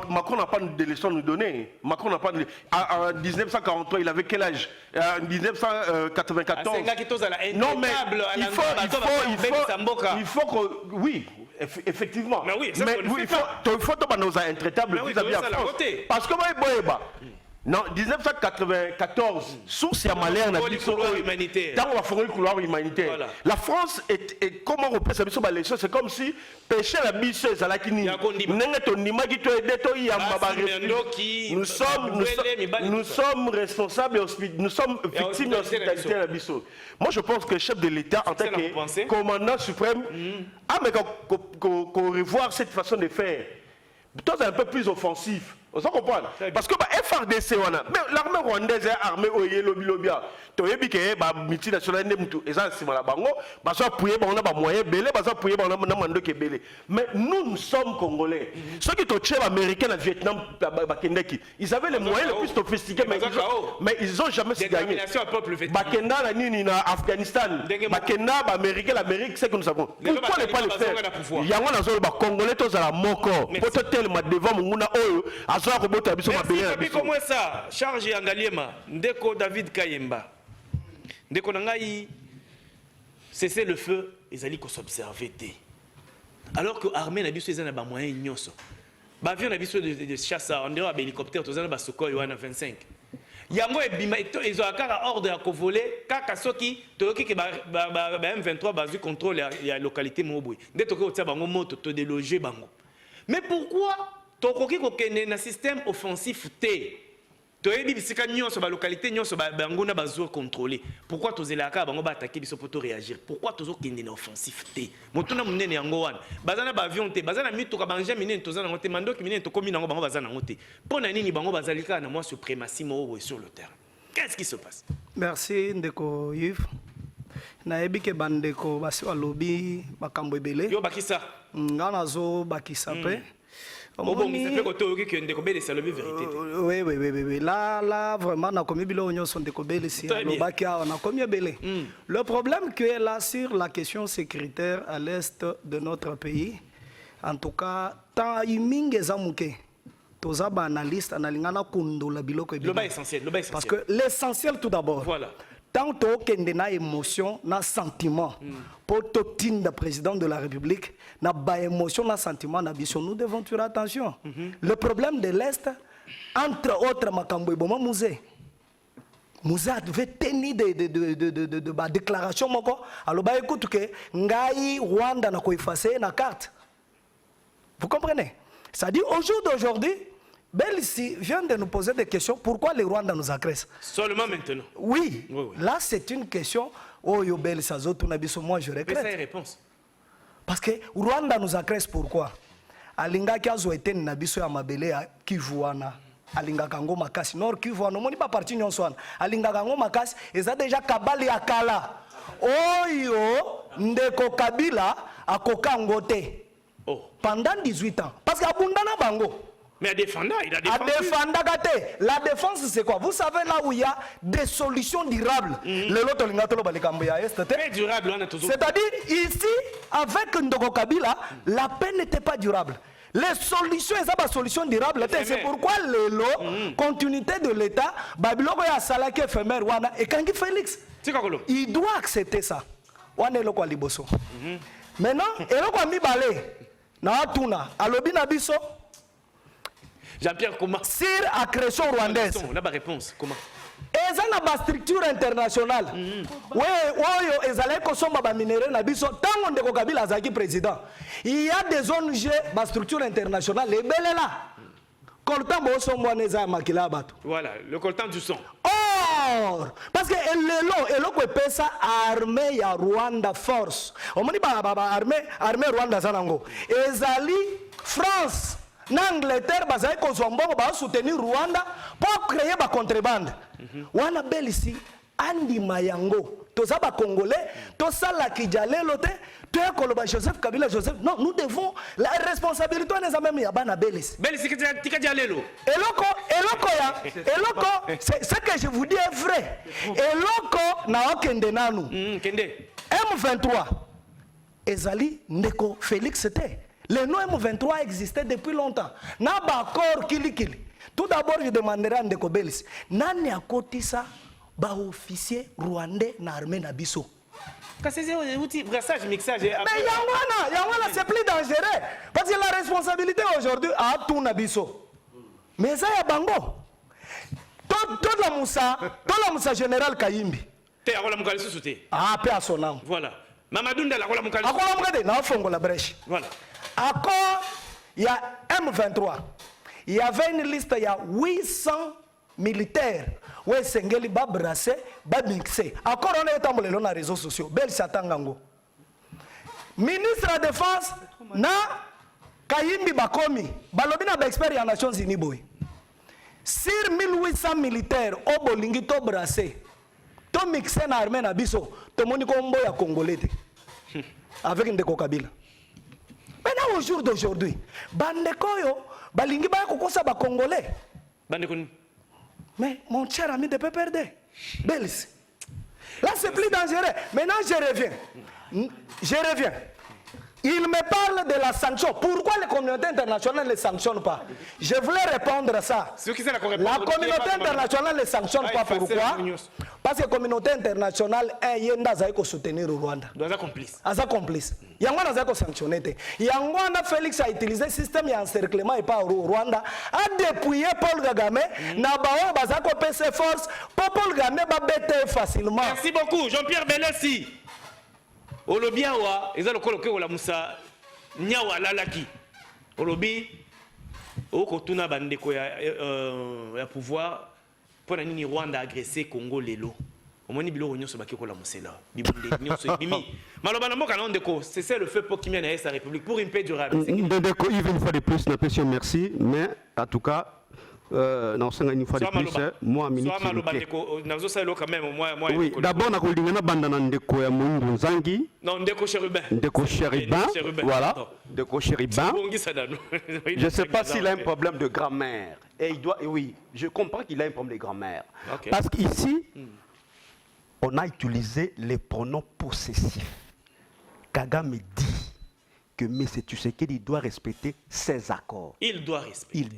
Macron n'a pas de leçon à nous donner. Macron n'a pas de... En 1943, il avait quel âge? En 1994. Non, mais il faut que... Oui, effectivement. Mais oui, mais il faut que nous soyons intraitables vis-à-vis de la France. Parce que non, 1994, source à malheur dans le couloir humanitaire. Dans le couloir humanitaire. La France est comment on peut savoir les choses? C'est comme si péché la bise à la kini. Nous sommes responsables, nous sommes victimes de l'hospitalité à la bise. Moi, je pense que le chef de l'État, en tant que commandant suprême, a mais qu'on revoir cette façon de faire. Peut-être un peu plus offensif. Vous comprenez? Parce que FRDC, l'armée rwandaise est armée au Lobia. Tu as vu que les multinationales mais nous sommes Congolais. Ceux qui sont américains au Vietnam, ils avaient les moyens les plus sophistiqués, mais ils n'ont jamais gagné. Bakenda, Afghanistan, Bakenda, l'Amérique, c'est que nous savons. Pourquoi ne pas le faire? Il y a un Congolais, tous à la moko. Peut-être tellement devant mon merci comment ça charge Angaliema ndeko David Kayemba ndeko nangai cesser le feu ezali ko s'observer té alors que armée na biso ezana ba moyen nyonso ba avion na biso de chasse on dirait ba hélicoptère tozana ba Sukhoi 25 yango ebima ezo akara ordre ya ko voler kaka soki toyoki ke ba M23 bazu contrôle ya localité mobwe ndeto ko tia bango moto to déloger bango. Mais pourquoi tokoki kokende na système offensif T toyebi bisika nyonso ba localité nyonso bango na bazo contrôler? Pourquoi tozelaka bango ba attaquer biso pour réagir? Pourquoi tozo kende na offensif T motuna munene yango wana bazana ba avion te bazana mituka banja minene tozana ngote mandoki minene tokomi nango bango bazana ngote pona nini bango bazalika na moi suprématie mo sur le terrain? Qu'est-ce qui se passe? Merci ndeko Yves. Nayebi ke bandeko basi wa lobby bakambo ebele yo bakisa ngana zo bakisa pe. Oui, là, vraiment, on a commis le problème qui est là sur la question sécuritaire à l'est de notre pays, en tout cas, tant analystes, parce que l'essentiel tout d'abord. Voilà. Tant qu'il y a émotion, na sentiment, pour tout le président de la République, na émotion, na sentiment, nous devons faire attention. Le problème de l'Est, entre autres, Makambo Iboma Mouzé. Mouzé devait tenir des déclarations. Alors, écoute que Ngai Rwanda n'a pas effacé la carte. Vous comprenez? C'est-à-dire, au jour d'aujourd'hui, Belsi vient de nous poser des questions. Pourquoi les Rwandais nous agressent? Seulement maintenant? Oui. Là, c'est une question. Oh, yo Belsi, moi, je regrette. Mais ça y réponse. Parce que Rwanda nous agresse pourquoi? Alinga Kazo était Nabiso ya Mabele à Kivuana. Alinga Kango Makasi. Nord Kivuana. On n'est pas parti Nyonswan. Alinga Kango Makasi. Et ça déjà Kabali Akala. Oh yo, Ndeko Kabila à Kokangote. Oh. Pendant 18 ans. Parce qu'Abundana Bango. Mais à défendre, il a défendu. La défense, c'est quoi? Vous savez là où il y a des solutions durables. C'est-à-dire, ici, avec Ndoko Kabila, la paix n'était pas durable. Les solutions, c'est solution durable. C'est pourquoi le continuité de l'État, Babylone a salaki éphémère, et Kangi Félix, il doit accepter ça. Maintenant, eloko ami balé na tuna alobi na biso Jean-Pierre, comment? sur agression rwandaise. On a ma réponse. Comment? Eza na ba structure internationale. Oyo ezalé ko somba ba minéraux na biso tango ndeko Kabila azaki président. Il y a des ONG ba structure internationale lebele là. Coltan bo sombo neza makila bato. Voilà, le coltan du son. Or, parce que eloko epesa armée ya Rwanda force. Omoni ba armée Rwanda zanango. Ezali France n'Angleterre bazali kozwa mbongo ba soutenir Rwanda pour créer ba contrebande. Wana belisi andima yango. Toza ba congolais, tosala kijalelo te, tokoloba Joseph Kabila Joseph. Non, nous devons la responsabilité on même ya bana belisi. Belisi tika jalelo. Eloko, c'est ce que je vous dis est vrai. Eloko na okende nanu. Kende. M23 ezali ndeko Félix était. Le nom M23 existait depuis longtemps. Na ba accord kili. Tout d'abord je demanderai à ndeko Belis, nani akotisa ba officier rwandais na armée na biso. Kasi c'est outil brassage mixage. Mais yangwana c'est plus dangereux parce que la responsabilité aujourd'hui a tout na biso. Mais ça ya bango. Tout la Moussa général Kayimbi. Te akola mukali susute. Ah pe asonam. Voilà. Mamadou Ndala akola mukali. Akola mukade na fongo la brèche. Voilà. Accord il y a M23. Il y avait une liste, il y a 800 militaires. Ouais, Sengeli ba brasser, ba mixer. Encore on est tombé dans les réseaux sociaux. Bel Satangango. Ministre de la Défense na Kayimbi Bakomi, balobi na ba expert ya Nations Unies boy. Sur 1800 militaires au bolingi to brasser. To mixer na armée na biso, to moni ko mboya congolais. Avec Ndeko Kabila. Maintenant au jour d'aujourd'hui, bandekoyo balingi ba kokosa ba congolais. Bandekoni. Mais mon cher ami de PPRD, Belis. Là c'est plus dangereux. Maintenant je reviens. Il me parle de la sanction. Pourquoi les communautés internationales ne les sanctionnent pas? Je voulais répondre à ça. La communauté internationale ne les sanctionne pas. Pourquoi? Parce que la communauté internationale est soutenir le Rwanda. Elle est complice. Il y a un sanctionné. Il y a un Félix a utilisé le système d'encerclement et pas au Rwanda. A dépouillé Paul Kagame. Nabao Bazako PC Force. Paul Kagame va bêter facilement. Merci beaucoup, Jean-Pierre Belessi. Olobi awa eza lokolo ke ola musa nyawa lalaki olobi okotuna bandeko ya pouvoir pona nini Rwanda agressé Congo lelo omoni biloko nyonso bakola musela bibunde nyonso bimi maloba na mboka na ndeko c'est le feu pour qui mène à sa république pour une paix durable ndeko une fois de plus na question merci mais en tout cas non, c'est une fois de plus, moi, minute. Oui, d'abord, on a dit que bandana ndeko ya mungu nzangi. Non, ndeko chérubin. Ndeko chérubin. Voilà. Ndeko chérubin. Je ne sais pas s'il a un problème de grammaire. Et il doit, oui, je comprends qu'il a un problème de grammaire. Okay. Parce qu'ici, on a utilisé les pronoms possessifs. Kagame dit que M. Tshisekedi doit respecter ses accords. Il doit respecter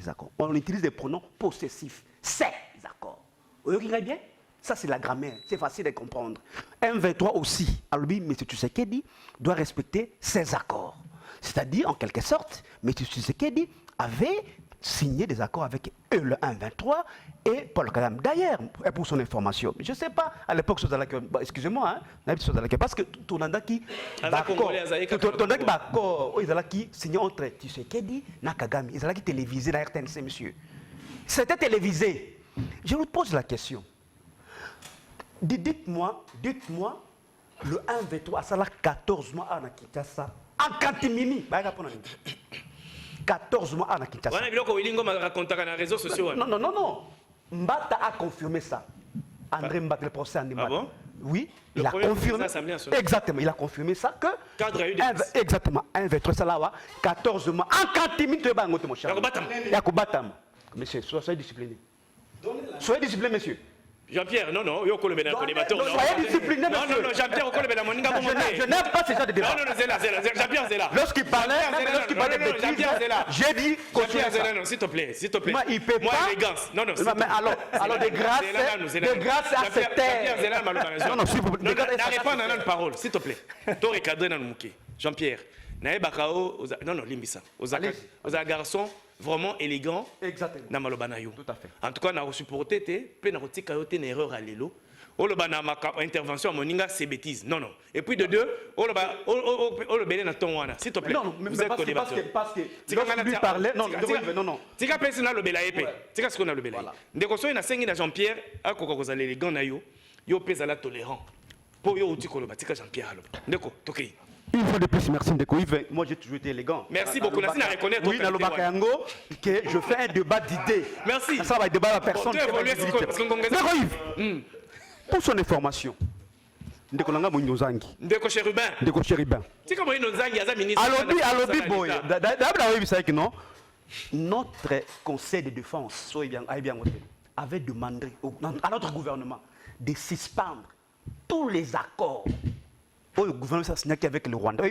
ses accords. On utilise des pronoms possessifs. Ses accords. Vous voyez bien? Ça, c'est la grammaire. C'est facile de comprendre. M23 aussi. Alors lui, M. Tshisekedi doit respecter ses accords. C'est-à-dire, en quelque sorte, M. Tshisekedi avait signé des accords avec le 1-23 et Paul Kagame. D'ailleurs, pour son information, je ne sais pas, à l'époque, excusez-moi, parce que Tonandaki signé entre Tshisekedi et Kagame. Ils ont télévisé la RTNC, monsieur. C'était télévisé. Je vous pose la question. Dites-moi, le 1-23, ça a 14 mois à Kinshasa, en catimini. 14 mois à Kinshasa. Non. Mbata a confirmé ça. André Mbata, le procès André Mbata. Ah bon? Oui, il a confirmé. Exactement, il a confirmé ça que. Exactement, 1-23, ça là, 14 mois. En catimini, tu es bangote, mon cher. Yakubatam. Monsieur, soyez discipliné. Soyez discipliné, monsieur. Jean-Pierre, non, yo ko le bena collimateur. Soyez discipliné, non, Jean-Pierre, ko le bena moninga bon. Je n'aime pas ce genre de débat. Non, Zéla, Jean-Pierre Zéla. Lorsqu'il parlait de bêtises, j'ai dit Jean-Pierre Zéla, non, s'il te plaît. Moi, il peut moi, pas. élégance. Non, Mais alors de grâce à cette terre. Jean-Pierre Zéla, malheureusement. Non, s'il vous plaît. Non, réponds à notre parole, s'il te plaît. Toi, recadré dans le mouké. Jean-Pierre, nae bakao, non, limbisa. Aux garçons vraiment élégant. Exactement. Na malobana yo. Tout à fait. En tout cas, na supporté te, pe na rotika yo te une erreur à l'élo. Olobana ma intervention moninga c'est bêtise. Non. Et puis de deux, olobele na ton wana. S'il te plaît. Non, mais vous êtes co-débatteur. parce que lorsque lui parlait, non. Tika pesi na lobela yepe. Tika ce qu'on a lobela. Ndeko so ina sengi na Jean-Pierre, akoko kozala élégant na yo. Yo pesa la tolérant. Po yo uti koloba tika Jean-Pierre alo. Ndeko tokei. Une fois de plus, merci Ndeko Yves. Moi, j'ai toujours été élégant. Merci beaucoup. Merci de reconnaître. Oui, dans le Bakayango, que je fais un débat d'idées. Merci. Ça va être débat à la personne. Ndeko Yves, pour son information, Ndeko Nanga Mounozangi. Ndeko Chérubin. Ndeko Chérubin. C'est comme Mounozangi, il y a ministre. Alobi boy. D'abord, vous savez que non. Notre conseil de défense avait demandé à notre gouvernement de suspendre tous les accords. Le gouvernement s'est signé avec le Rwanda.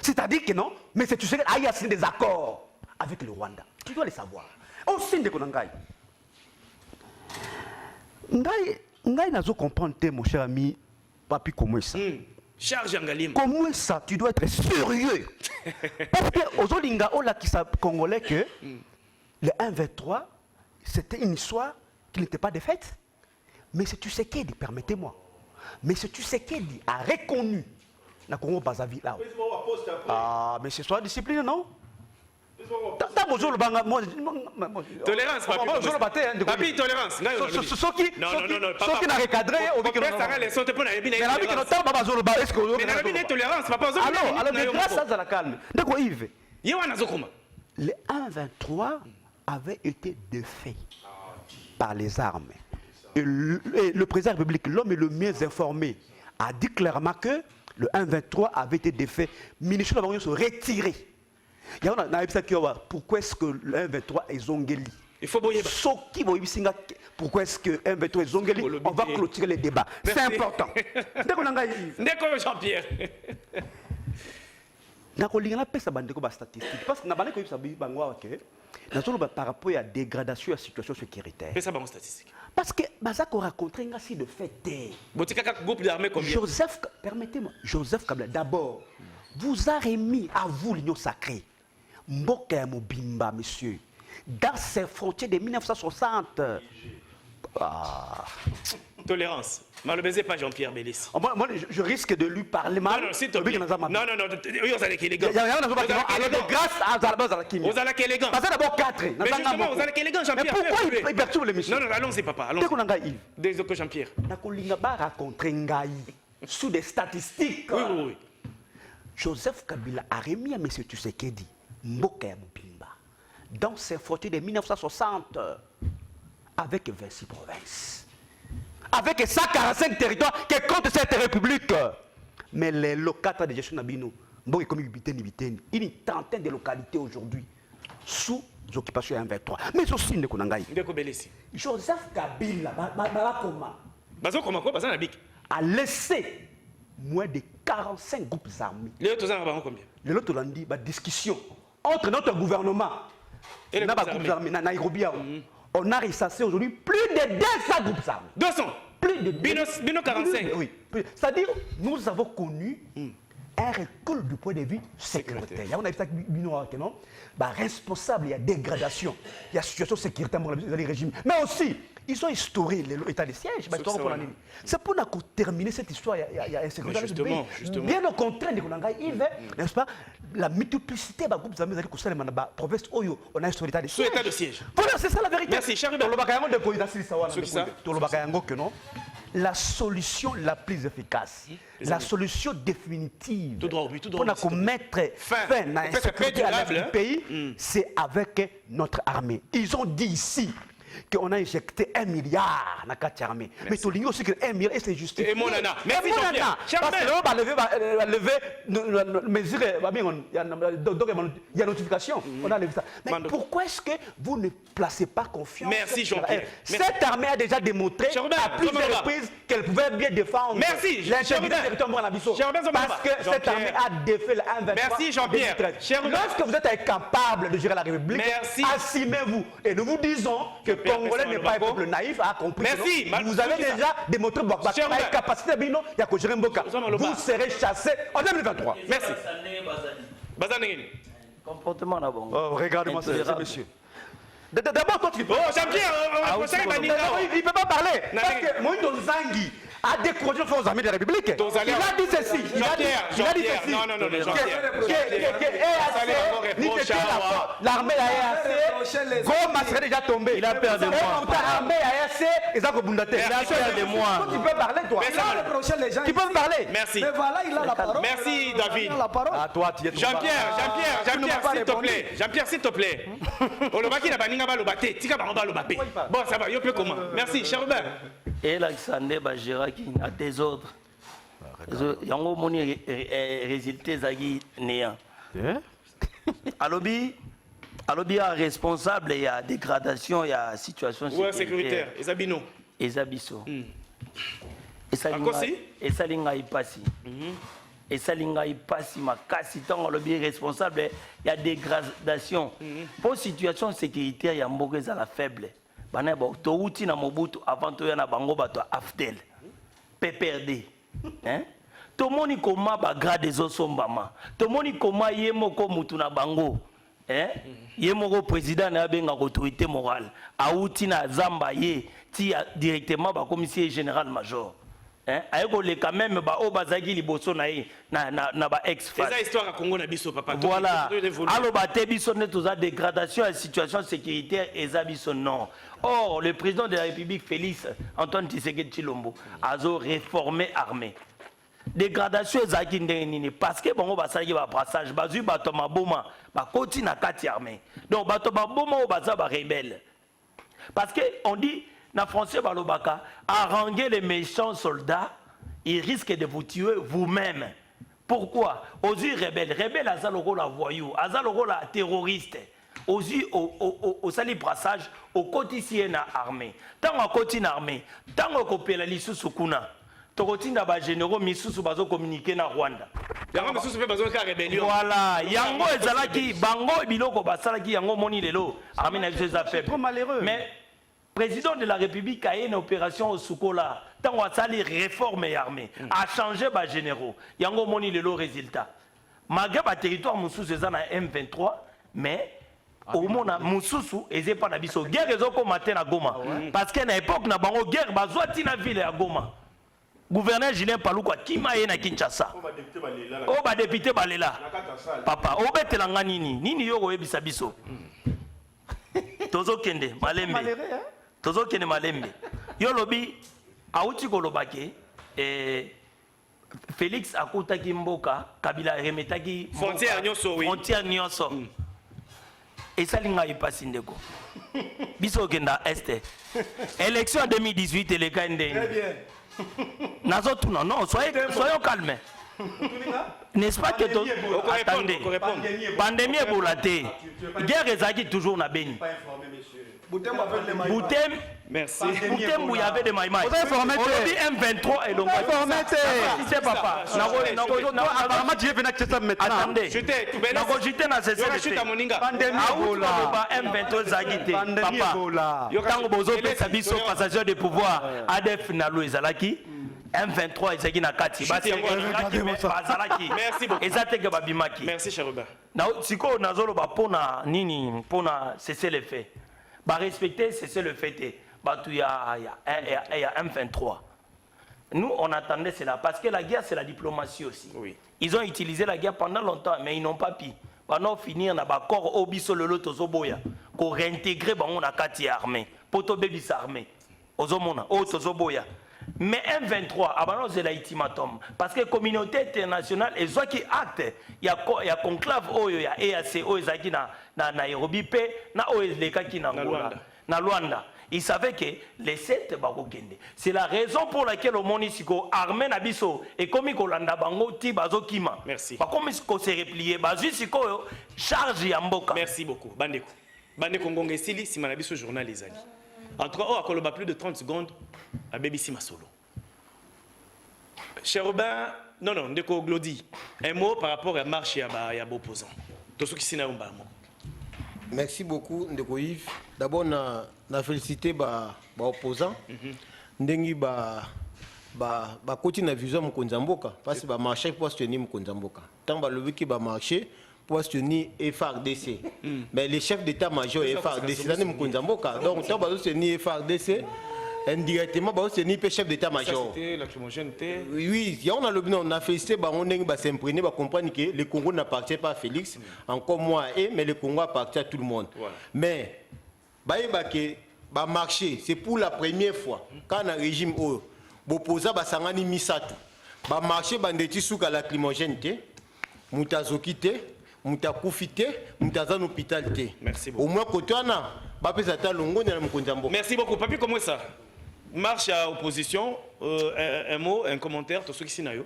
C'est-à-dire que non, mais tu sais qu'il y a signé des accords avec le Rwanda. Tu dois le savoir. Au signe de Konangai. Ngai nazo comprendre, mon cher ami, papi, comment ça. Charge Angalim. Comment ça, tu dois être sérieux. Parce que aux Olinga, on l'a qui congolais que le 1-23, c'était une histoire qui n'était pas défaite. Mais c'est tu sais qui dit, permettez-moi. Mais ce Tshisekedi a reconnu la Congo Brazzaville là. Ah, mais c'est soit discipline, non? Tolérance, papi, tolérance. Ceux qui n'ont recadré, alors, de grâce à la calme. D'accord, Yves. Le 1-23 avait été défait par les armes. Et le président de la République, l'homme le mieux informé, a dit clairement que le 1-23 avait été défait. Le ministre de la se retiré. Pourquoi est-ce que le 1-23 est zongeli? Il faut boyer. Pourquoi est-ce que le 1-23 est zongeli? On va clôturer les débats. C'est important. D'accord, Jean-Pierre. Parce que par rapport à la dégradation de la situation sécuritaire. Parce que Bazako raconterait un ainsi de fait. Joseph, permettez-moi, Joseph Kabila, d'abord, vous a remis à vous l'union sacrée. Mboka Mobimba, monsieur, dans ses frontières de 1960. Tolérance. Mais le baiser pas Jean-Pierre Bélissi. Moi, je risque de lui parler mal. Non, s'il te plaît. Non, vous allez élégant. Alors, de grâce à Zalbaz vous allez élégant. Parce que d'abord 4. Mais justement, vous allez élégant, Jean-Pierre. Mais pourquoi il perturbe l'émission? Non, allons-y, papa. Allons-y. Désolé, Jean-Pierre. Nakolinga ba raconter Ngai sous des statistiques. Oui. Joseph Kabila a remis à M. Tshisekedi Mboka Mobimba dans ses frontières de 1960 avec 26 provinces. Avec 145 territoires qui comptent cette république. Mais les locataires de gestion Nabino, une trentaine de localités aujourd'hui sous occupation 1-23. Mais aussi Joseph Kabila a laissé moins de 45 groupes armés. Les autres ont dit discussion entre notre gouvernement et les groupes armés. Nairobi. On a ressassé aujourd'hui plus de 200 groupes armés. 200. Plus de Bino 45. Oui. C'est-à-dire, nous avons connu un recul du point de vue sécuritaire. On a vu ça que non, responsable, il y a dégradation, il y a situation sécuritaire dans les régimes. Mais aussi, ils ont instauré l'état de siège. C'est pour terminer cette histoire, il y a un sécuritaire. Justement. Bien au contraire, n'est-ce pas, la multiplicité des groupes armés dans la province, on a instauré l'état de siège. L'état de siège. Voilà, c'est ça la vérité. Merci, Charubin. La solution la plus efficace, la solution définitive pour mettre fin à la sécurité du pays, c'est avec notre armée. Ils ont dit ici qu'on a injecté 1 milliard dans la carte armée. Mais tout l'union aussi que 1 milliard, c'est justifié. Et mon nana. Merci Jean-Pierre. Parce que là, on va lever mesure, il y a notification. On a levé ça. Mais pourquoi est-ce que vous ne placez pas confiance? Merci Jean-Pierre. Cette armée a déjà démontré à plusieurs reprises qu'elle pouvait bien défendre l'intégrité territoriale de Nabiso. Parce que cette armée a défait le 1-23. Merci Jean-Pierre. Lorsque vous êtes incapable de gérer la République, assumez-vous. Et nous vous disons que Congolais n'est pas un peuple naïf, a compris. Merci. Vous avez déjà démontré votre capacité de gérer Mboka. Vous serez chassé en 2023. Merci. Comportement là bon. Oh, regardez-moi ça, monsieur. D'abord, toi, tu peux. Oh, Jean-Pierre, il ne peut pas parler. Parce que Moïdo Zangi a découragé les forces armées de la République. Il a dit ceci. Il a dit ceci. Non, Jean-Pierre. L'armée AEAC, Goma serait déjà tombé. Il a peur de moi. L'armée AEAC, ils ont rebondé. Il a peur de moi. Tu peux parler, toi. Tu peux me parler. Merci. Mais voilà, il a la parole. Merci, David. À toi, tu es Jean-Pierre, s'il te plaît. Olobaki na baninga ba lobate, tika ba ba lobape. Bon, ça va, yo peut comment? Merci, cher Robert. Et l'Alexandre Bagiraki a des ordres. Yango moni résulté zagi néant. Alobi a responsable, il y a dégradation, il y a situation sécuritaire. Ezabino. Ezabiso. Et ça linga ipasi. Et ça linga ipasi makasi tant alobi responsable, il y a dégradation. Pour situation sécuritaire, il y a mbogeza la faible. Bana ba to uti na Mobutu avant to yana bango bato Aftel. PPRD. Hein? To moni koma ba grade zo sombama. To moni koma yemoko mutu na bango. Hein? Yemoko président na benga autorité morale. Auti na zamba ye ti directement ba commissaire général major. Hein? Ayeko le quand même ba o bazaki liboso na ye na ba ex-femme. C'est ça histoire à Congo na biso papa. Voilà. Allo bate biso ne toza dégradation et situation sécuritaire ezabiso non. Or, le président de la République, Félix Antoine Tshisekedi Tshilombo, a réformé l'armée. Dégradation est parce que bon, va saluer le brassage, bazu bato maboma, ba koti na kati armée. Donc bato maboma o baza ba rebelle. Parce que on dit na français balobaka, haranguer les méchants soldats, ils risquent de vous tuer vous-même. Pourquoi? Aux yeux rebelles, rebelle azaloko la voyou, azaloko la terroriste. Aux yeux au sali brassage au quotidien na armée tant au quotidien armée tant au kopela lisusu kuna to kotinda ba généraux misusu bazo communiquer na Rwanda yango misusu pe bazo ka rébellion voilà yango ezalaki bango biloko basalaki yango moni lelo armée na biso za faible mais président de la République a une opération au Sukola tant on sali réforme armée a changé ba généraux yango moni lelo résultat malgré ba territoire mususu za na M23 mais au mona mususu eze pa na biso guerre ezoko matin na Goma parce que na époque na bango guerre bazwati na ville ya Goma gouverneur Julien Paluku kima ye na Kinshasa o ba député balela papa o betela nini yo oyebisa biso tozokende malembe yo lobi auti kolobake Félix akutaki mboka Kabila remetaki frontière nyonso et ça linga y passe ndeko biso kenda este élection en 2018 les cas ndenge très bien nazotuna non soyons calmes n'est-ce pas que attendez pandémie eboulate guerre ezaki toujours na beni Boutem merci Boutem où il y avait des maïmaï on dit M23 et donc c'est papa apparemment tu es venu à maintenant attendez j'étais dans ce M23 zagité papa tango bozo pesa biso passager de pouvoir ADF nalo ezalaki M23 ezaki na kati basi merci beaucoup ezateke babimaki merci cher Robert na siko nazoloba pona nini pona cesser les faits bah respecter c'est le fait bah il y a M23 nous on attendait cela parce que la guerre c'est la diplomatie aussi oui. Ils ont utilisé la guerre pendant longtemps mais ils n'ont pas pu pendant finir na ba corps obiso lolo tozoboya ko réintégrer ba on a kati armée poto bebis armée ozomona o tozoboya mais M23 abano c'est l'ultimatum parce que communauté internationale et soit qui acte il y a conclave oyo ya EAC oyo zaki na Nairobi pe na oyo leka ki na Luanda ils savaient que les 7 bakokende. C'est la raison pour laquelle au Monisiko, armée Nabiso, et comme il kolanda bango ti bazo kima. Merci. Pas comme il s'est replié, bazusiko charge yamboka. Merci beaucoup. Bandeko. Bandeko Ngonge Sili, si Manabiso journal les amis. En tout cas, on a coloba plus de 30 secondes à BBC Masolo. Cher Robin, non, Ndeko Glody, un mot par rapport à marche et à opposant. Tout ce qui s'est dit. Merci beaucoup, Ndeko Yves. D'abord, na félicité ba opposant. Ndengi ba côté na vision Mkonzamboka parce que ba marché pour soutenir Mkonzamboka. Tant ba lever qui ba marché pour soutenir FARDC. Mais les chefs d'état-major FARDC c'est Mkonzamboka. Donc tant ba soutenir FARDC indirectement ba soutenir le chef d'état-major. C'était lacrymogène. Oui, on a le on a félicité ba on ndengi ba s'imprégner ba comprendre que le Congo n'appartient pas à Félix, encore moins mais le Congo appartient à tout le monde. Voilà. Mais ba marché, c'est pour la première fois quand un régime bopoza basangani misatu. Ba marché bandeti souka lacrymogène te, mutazoki te, mutakufi te, mutazan hôpital te. Merci beaucoup. Au moins côté wana ba pesa ta longo na Mkonzamboka. Merci beaucoup. Papi, comment ça? Marche à opposition, un mot, un commentaire, tout ce qui s'y n'a eu.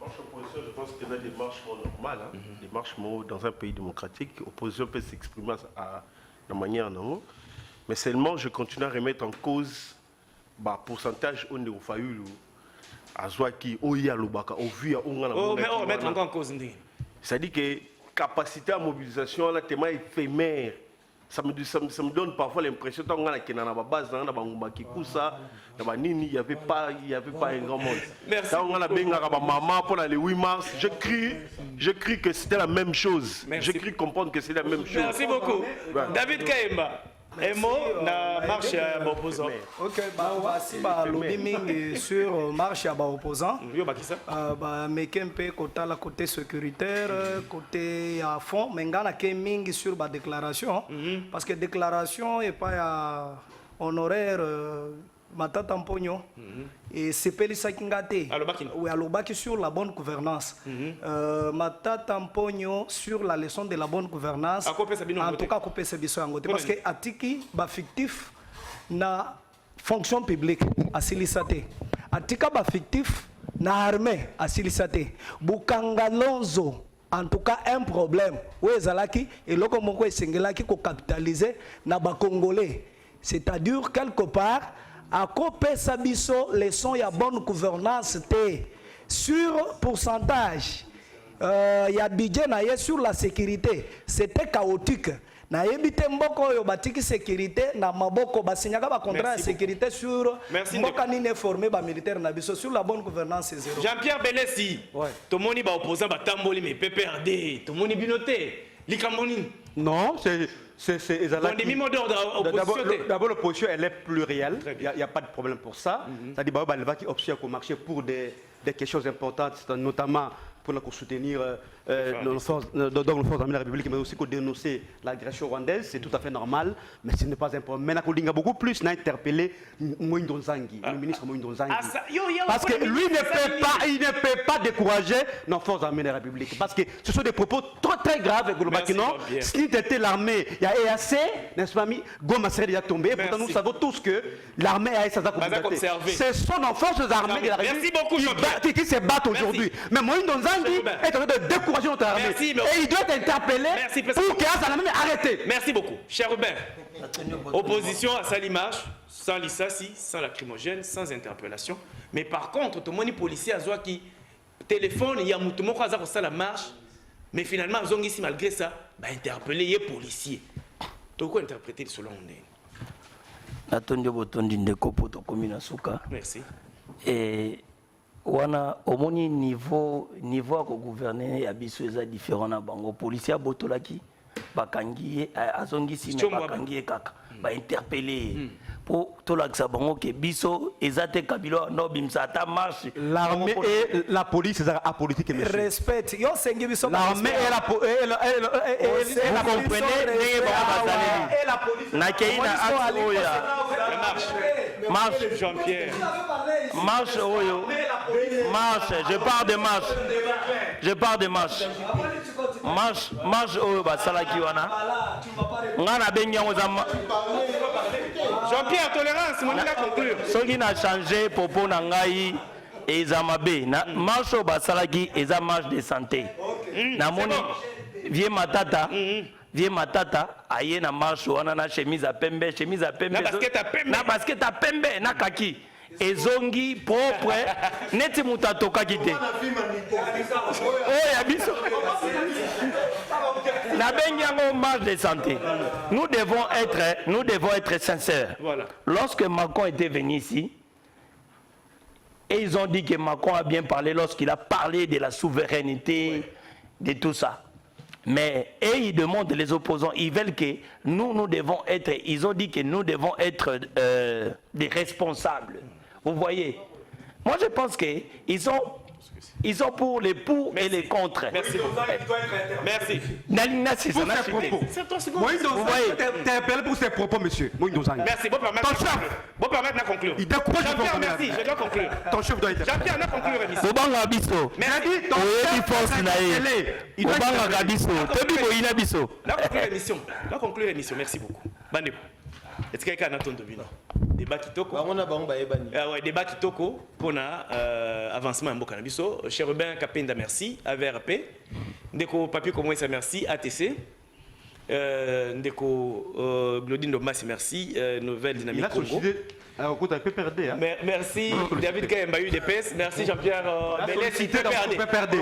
Marche opposition, je pense que c'est des marches normales, des marches dans un pays démocratique. L'opposition peut s'exprimer à la manière non. Mais seulement, je continue à remettre en cause le pourcentage au Néofaïlu, à Zouaki, au Yalobaka, au vu à Ongana. Oh, mais on va mettre encore en cause. C'est-à-dire que capacité à mobilisation, là, tellement éphémère. Ça me donne parfois l'impression qu'il y a une base, il n'y avait pas un grand monde. Merci. Maman pour le 8 mars, je crie que c'était la même chose. Merci. Je crie comprendre que c'est la même chose. Merci beaucoup. Ouais. David Kaemba, un mot, la marche à l'opposant. Ok, voici le lobbying sur marche à l'opposant. Mais qu'un peu côté sécuritaire, côté à fond, mais il y a sur la déclaration. Parce que la déclaration n'est pas honoraire. Matata Mpogno et c'est Pelisa Kingate. Oui, Alobaki sur la bonne gouvernance. Matata Mpogno sur la leçon de la bonne gouvernance. En tout cas, Kopé Sebiso Angote. Parce que Atiki, ba fictif na fonction publique à Silisate. Atika ba fictif na armée à Silisate. Bukangalonzo. En tout cas, un problème. Oui, Zalaki et loko moko esengela ki ko capitaliser na ba Congolais. C'est-à-dire quelque part à copé sabiso les sons ya bonne gouvernance sur pourcentage il y a budget na sur la sécurité c'était chaotique na yebite mboko yo batiki sécurité na maboko basinyaka ba contrat de sécurité sur mboka nine formé ba militaire na biso sur la bonne gouvernance c'est zéro. Jean-Pierre Belesi to moni ba opposant ba tamboli mais PPRD to moni binoté likamoni. Non, c'est D'abord, l'opposition, elle est plurielle. Il n'y a pas de problème pour ça. C'est-à-dire qu'elle va option au marché pour des questions importantes, notamment pour soutenir nos forces armées de la République, mais aussi pour dénoncer l'agression rwandaise. C'est tout à fait normal, mais ce n'est pas un problème. Mais il y a beaucoup plus interpellé Moïndo Nzangi, le ministre Moïndo Nzangi. Parce que lui il ne peut pas décourager nos forces armées de la République. Parce que ce sont des propos très graves. Si c'était l'armée, il y a EAC, n'est-ce pas, Goma serait déjà tombé. Pourtant, nous savons tous que l'armée a sa communauté. Ce sont nos forces armées de la République qui se battent aujourd'hui. Mais Moïndo Nzangi est en train de décourager notre armée. Merci, et il doit être interpellé pour que ça même arrêté. Merci beaucoup. Cher Robin, opposition à Salimarche, sans lissassi, sans lacrymogène, sans interpellation. Mais par contre, tout le monde policier a qui téléphone, il y a tout le monde qui a la marche, mais finalement, ici malgré ça, interpellé les policiers. Tu peux interpréter selon nous. Merci. Et wana omoni niveau à gouverner ya biso eza différent na bango policier botolaki bakangi azongi si mais bakangi kaka ba interpeller pour tolakisa bango ke biso eza te kabilo no bimsa ta marche l'armée et la police eza apolitique monsieur respect yo sengi biso l'armée et la police vous comprenez la police na keina akoya marche Jean-Pierre marche oyo marche je pars de marche oyo basalaki wana ngana bengi yango za Jean-Pierre, tolérance, mon gars, conclure. Soki na changé popo na ngai eza mabe na marche au basalaki eza marche de santé. Na moni vie matata aye na marche wana na chemise à pembe na basket à pembe na kaki ezongi propre neti mutu atokaki te oyo ya biso na bengi yango marche de santé. Nous devons être sincères. Voilà. Lorsque Macron était venu ici, et ils ont dit que Macron a bien parlé lorsqu'il a parlé de la souveraineté, de tout ça. Mais ils demandent, les opposants, ils veulent que nous devons être, ils ont dit que nous devons être des responsables. Vous voyez? Moi je pense qu'ils sont pour les pour et les contre. Merci beaucoup. Merci. Pour ses propos. Vous voyez, t'es appelé pour ses propos, monsieur. Merci. Bon permettre de conclure. Jean-Pierre, merci. Je dois conclure. Ton chef doit être. Jean-Pierre, on a conclu l'émission. Obanga biso. Merci. Obanga biso. Tobi boyina biso. La conclure l'émission. Merci beaucoup. Bandeko. Est-ce que quelqu'un a entendu vino? Débat kitoko. Ouais, débat kitoko pour avancement en Boka Nabiso. Cher Robin Kapenda, merci. AVRP. Ndeko Papier Komwe, merci. ATC. Ndeko Glodine Domas, merci. Nouvelle Dynamique Congo. Merci David Kayembayu DPS. Merci Jean-Pierre Bellet. Cité dans PPRD.